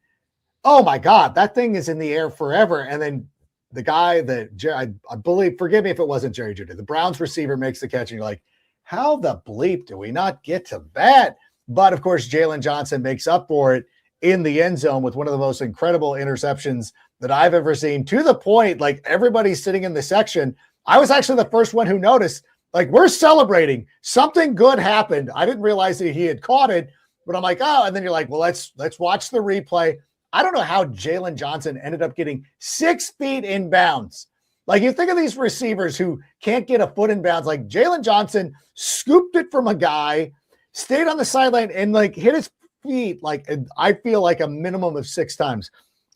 oh my God, that thing is in the air forever. And then the guy that I believe, forgive me if it wasn't Jerry Jeudy, the Browns receiver makes the catch, and you're like, how the bleep do we not get to that? But of course, Jalen Johnson makes up for it in the end zone with one of the most incredible interceptions that I've ever seen, to the point, like, everybody's sitting in the section. I was actually the first one who noticed, like, we're celebrating. Something good happened. I didn't realize that he had caught it, but I'm like, oh, and then you're like, well, let's watch the replay. I don't know how Jalen Johnson ended up getting 6 feet in bounds. Like, you think of these receivers who can't get a foot in bounds. Like, Jalen Johnson scooped it from a guy, stayed on the sideline, and like hit his feet, like, I feel like a minimum of 6 times.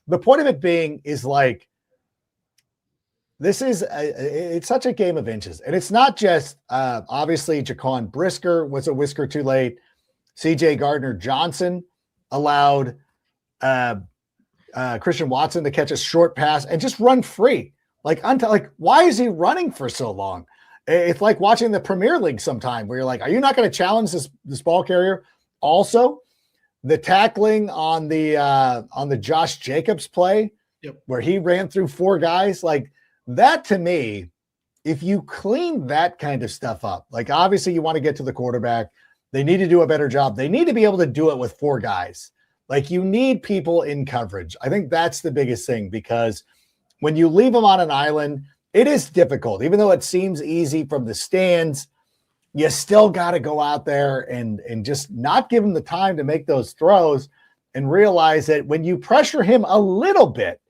The point of it being is, like, this is it's such a game of inches. And it's not just obviously Jaquan Brisker was a whisker too late. CJ Gardner-Johnson allowed Christian Watson to catch a short pass and just run free. Like, why is he running for so long? It's like watching the Premier League sometime, where you're like, are you not going to challenge this ball carrier? Also, the tackling on the Josh Jacobs play, where he ran through 4 guys, like, that to me, if you clean that kind of stuff up, like, obviously you want to get to the quarterback. They need to do a better job. They need to be able to do it with 4 guys. Like, you need people in coverage. I think that's the biggest thing, because when you leave them on an island, it is difficult. Even though it seems easy from the stands, you still got to go out there and just not give him the time to make those throws, and realize that when you pressure him a little bit,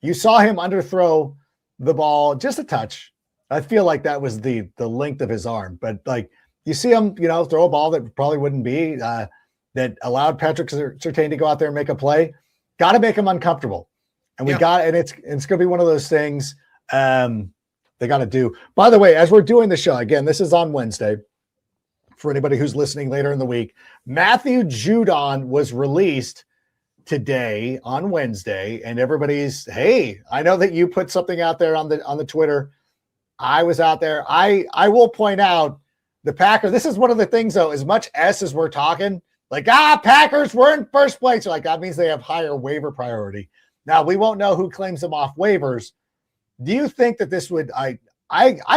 you saw him underthrow the ball just a touch. I feel like that was the length of his arm, but like, you see him, throw a ball that probably wouldn't be, that allowed Patrick Surtain to go out there and make a play. Got to make him uncomfortable. And it's going to be one of those things they got to do. By the way, as we're doing the show, again, this is on Wednesday. For anybody who's listening later in the week, Matthew Judon was released today on Wednesday, and everybody's, hey, I know that you put something out there on the Twitter. I was out there. I will point out the Packers. This is one of the things, though, as much as we're talking, like, Packers were in first place. So, like, that means they have higher waiver priority. Now, we won't know who claims them off waivers. Do you think that this would, I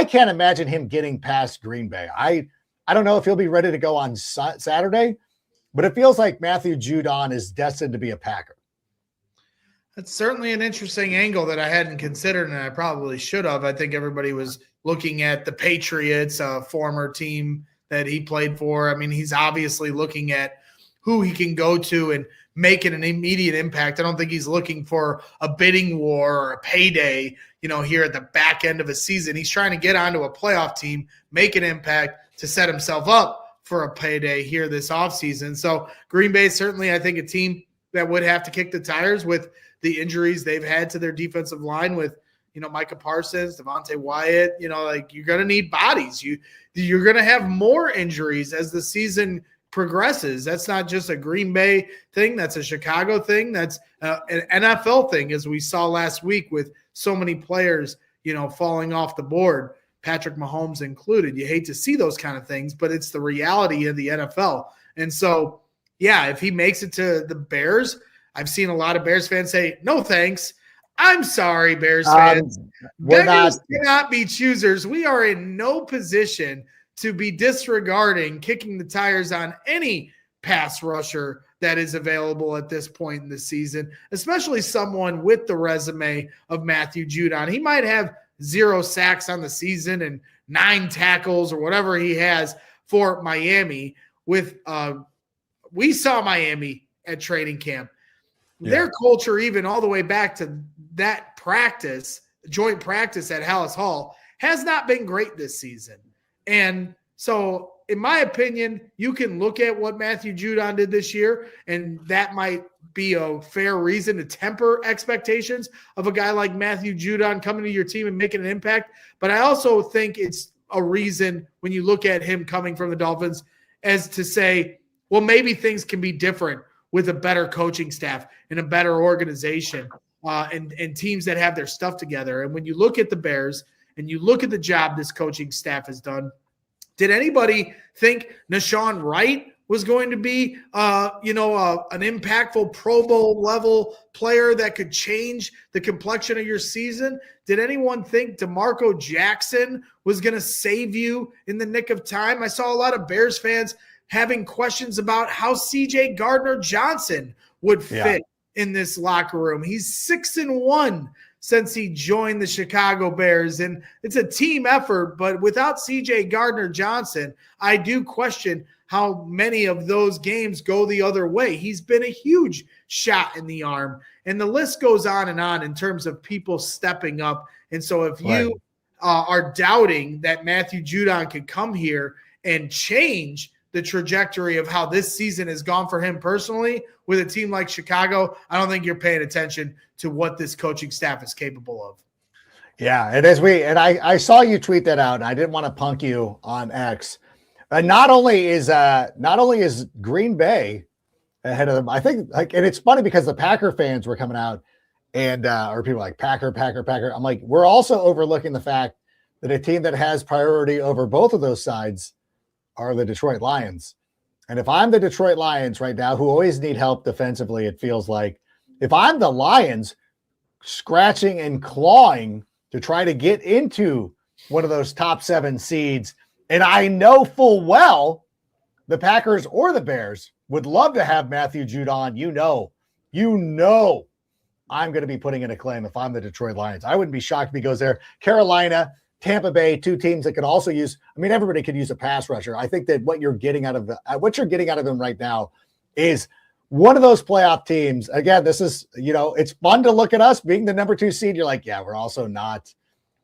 can't imagine him getting past Green Bay. I don't know if he'll be ready to go on Saturday, but it feels like Matthew Judon is destined to be a Packer. That's certainly an interesting angle that I hadn't considered, and I probably should have. I think everybody was looking at the Patriots, a former team that he played for. I mean, he's obviously looking at who he can go to and make it an immediate impact. I don't think he's looking for a bidding war or a payday, here at the back end of a season. He's trying to get onto a playoff team, make an impact to set himself up for a payday here this offseason. So Green Bay, certainly, I think, a team that would have to kick the tires with the injuries they've had to their defensive line with, Micah Parsons, Devontae Wyatt. You're going to need bodies. You're going to have more injuries as the season progresses. That's not just a Green Bay thing. That's a Chicago thing. That's an NFL thing, as we saw last week with so many players, falling off the board, Patrick Mahomes included. You hate to see those kind of things, but it's the reality of the NFL. And so, if he makes it to the Bears, I've seen a lot of Bears fans say, no, thanks. I'm sorry, Bears fans. Beggars cannot be choosers. We are in no position to be disregarding kicking the tires on any pass rusher that is available at this point in the season, especially someone with the resume of Matthew Judon. He might have 0 sacks on the season and 9 tackles or whatever he has for Miami. We saw Miami at training camp. Yeah. Their culture, even all the way back to that joint practice at Hallis Hall, has not been great this season. And so, in my opinion, you can look at what Matthew Judon did this year, and that might be a fair reason to temper expectations of a guy like Matthew Judon coming to your team and making an impact. But I also think it's a reason, when you look at him coming from the Dolphins, as to say, well, maybe things can be different with a better coaching staff and a better organization and teams that have their stuff together. And when you look at the Bears and you look at the job this coaching staff has done, did anybody think Nashawn Wright was going to be, an impactful Pro Bowl level player that could change the complexion of your season? Did anyone think DeMarco Jackson was going to save you in the nick of time? I saw a lot of Bears fans having questions about how C.J. Gardner-Johnson would fit in this locker room. He's 6-1 since he joined the Chicago Bears, and it's a team effort, but without C.J. Gardner-Johnson, I do question how many of those games go the other way. He's been a huge shot in the arm, and the list goes on and on in terms of people stepping up. And so if you are doubting that Matthew Judon could come here and change the trajectory of how this season has gone for him personally with a team like Chicago, I don't think you're paying attention to what this coaching staff is capable of. Yeah, and I saw you tweet that out, and I didn't want to punk you on X. Not only is Green Bay ahead of them, I think, and it's funny because the Packer fans were coming out and or people like Packer. I'm like, we're also overlooking the fact that a team that has priority over both of those sides are the Detroit Lions. And if I'm the Detroit Lions right now, who always need help defensively, it feels like, if I'm the Lions scratching and clawing to try to get into one of those top 7 seeds, and I know full well the Packers or the Bears would love to have Matthew Judon, you know I'm going to be putting in a claim if I'm the Detroit Lions. I wouldn't be shocked if he goes there. Carolina, Tampa Bay, 2 teams that could also use, everybody could use a pass rusher. I think that what you're getting out of them right now is one of those playoff teams. Again, this is, it's fun to look at us being the number 2 seed. You're like, yeah, we're also not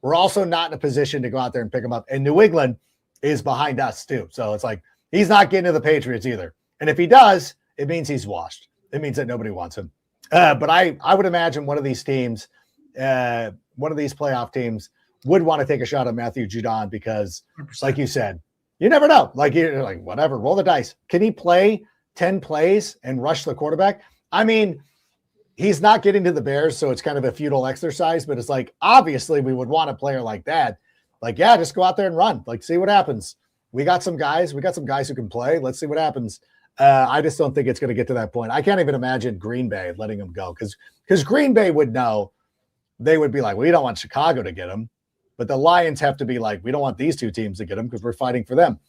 in a position to go out there and pick them up. And New England is behind us too. So it's like, he's not getting to the Patriots either. And if he does, it means he's washed. It means that nobody wants him. But I would imagine one of these teams, one of these playoff teams would want to take a shot at Matthew Judon because, 100%. Like you said, you never know. Like, you're like, whatever, roll the dice. Can he play 10 plays and rush the quarterback? He's not getting to the Bears, so it's kind of a futile exercise, but it's like, obviously we would want a player like that. Like, yeah, just go out there and run. Like, see what happens. We got some guys who can play. Let's see what happens. I just don't think it's going to get to that point. I can't even imagine Green Bay letting him go because Green Bay would know. They would be like, we don't want Chicago to get him. But the Lions have to be like, we don't want these 2 teams to get him because we're fighting for them.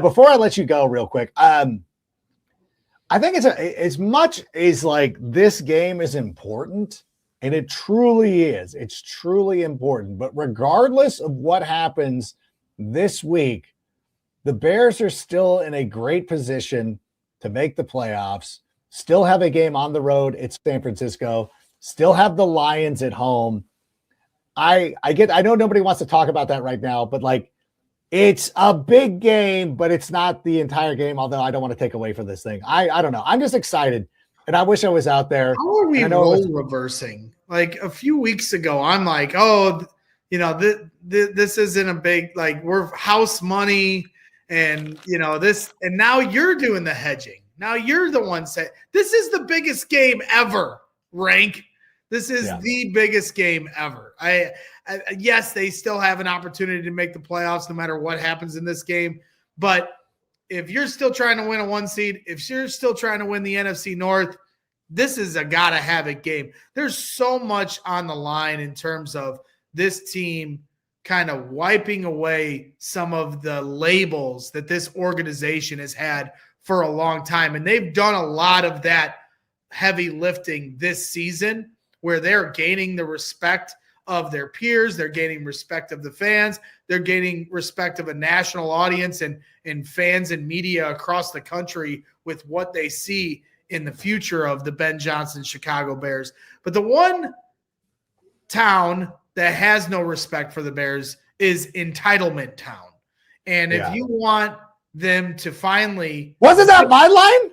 Before I let you go real quick, I think it's as much as like this game is important, and it truly is. It's truly important. But regardless of what happens this week, the Bears are still in a great position to make the playoffs, still have a game on the road at San Francisco, still have the Lions at home. I know nobody wants to talk about that right now, but like, it's a big game, but it's not the entire game. Although I don't want to take away from this thing. I don't know. I'm just excited, and I wish I was out there. How are we role reversing? Like a few weeks ago, I'm like, oh, this isn't a big, like, we're house money, and this, and now you're doing the hedging. Now you're the one saying this is the biggest game ever. Rank. This is the biggest game ever. Yes, they still have an opportunity to make the playoffs no matter what happens in this game. But if you're still trying to win a 1 seed, if you're still trying to win the NFC North, this is a gotta-have-it game. There's so much on the line in terms of this team kind of wiping away some of the labels that this organization has had for a long time. And they've done a lot of that heavy lifting this season, where they're gaining the respect of their peers. They're gaining respect of the fans. They're gaining respect of a national audience and fans and media across the country with what they see in the future of the Ben Johnson Chicago Bears. But the one town that has no respect for the Bears is entitlement town. And if you want them to finally... Wasn't that my line?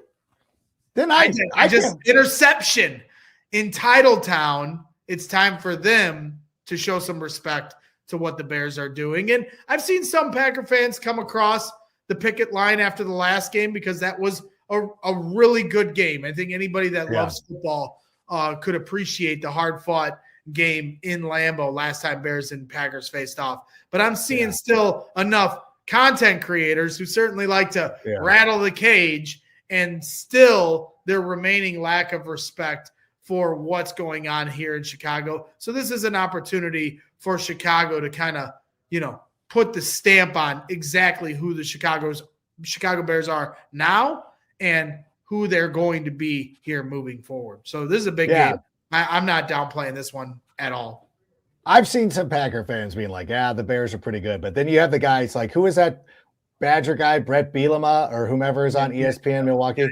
Then I just interception. Entitled town, it's time for them to show some respect to what the Bears are doing. And I've seen some Packer fans come across the picket line after the last game because that was a really good game. I think anybody that loves football could appreciate the hard-fought game in Lambeau last time Bears and Packers faced off. But I'm seeing still enough content creators who certainly like to rattle the cage, and still their remaining lack of respect for what's going on here in Chicago. So this is an opportunity for Chicago to kind of, put the stamp on exactly who the Chicago Bears are now and who they're going to be here moving forward. So this is a big game. I'm not downplaying this one at all. I've seen some Packer fans being like, the Bears are pretty good. But then you have the guys like, who is that Badger guy, Brett Bielema or whomever is on ESPN Milwaukee?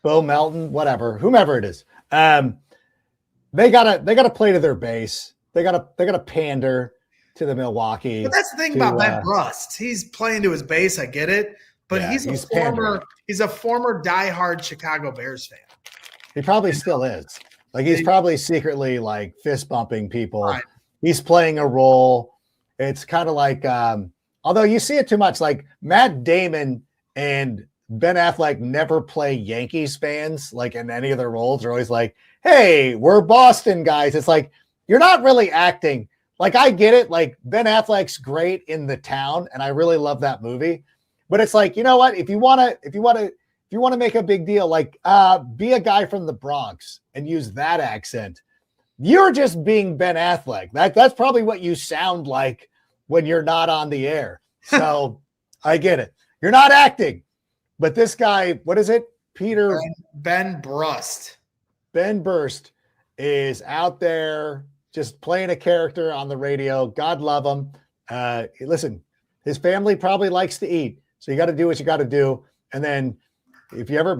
Bo Melton, whatever, whomever it is. They gotta play to their base. They gotta pander to the Milwaukee. But that's the thing about Ben Brust. He's playing to his base. I get it, but he's a former diehard Chicago Bears fan. He probably still is. Like he's probably secretly like fist bumping people. Right. He's playing a role. It's kind of like, although you see it too much, like Matt Damon and Ben Affleck never play Yankees fans like in any of their roles. They're always like, hey, we're Boston guys. It's like, you're not really acting. Like, I get it. Like, Ben Affleck's great in The Town, and I really love that movie. But it's like, you know what? If you want to make a big deal, like, be a guy from the Bronx and use that accent. You're just being Ben Affleck. That's probably what you sound like when you're not on the air. So I get it. You're not acting. But this guy, what is it? Ben Brust. Ben Burst is out there just playing a character on the radio. God love him. Listen, his family probably likes to eat. So you got to do what you got to do. And then if you ever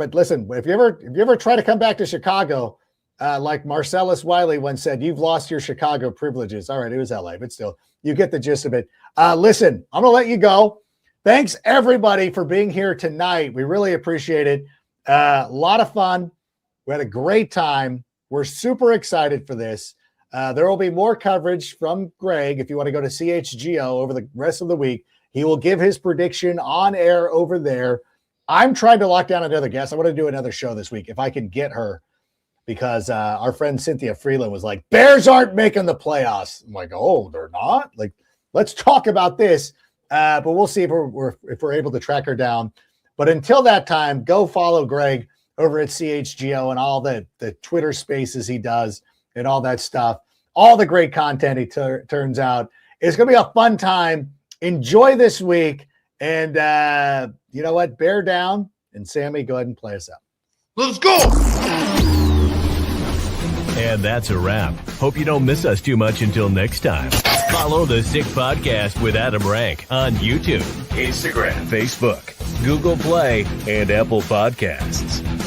try to come back to Chicago, like Marcellus Wiley once said, you've lost your Chicago privileges. All right, it was LA, but still, you get the gist of it. Listen, I'm going to let you go. Thanks, everybody, for being here tonight. We really appreciate it. A lot of fun. We had a great time. We're super excited for this. There will be more coverage from Greg. If you want to go to CHGO over the rest of the week, he will give his prediction on air over there. I'm trying to lock down another guest. I want to do another show this week if I can get her, because our friend Cynthia Freeland was like, Bears aren't making the playoffs. I'm like, oh, they're not? Like, let's talk about this. But we'll see if we're able to track her down. But until that time, go follow Greg over at CHGO and all the Twitter spaces he does and all that stuff. All the great content he turns out. It's going to be a fun time. Enjoy this week. And you know what? Bear down. And Sammy, go ahead and play us out. Let's go. And that's a wrap. Hope you don't miss us too much until next time. Follow the Sick Podcast with Adam Rank on YouTube, Instagram, Facebook, Google Play, and Apple Podcasts.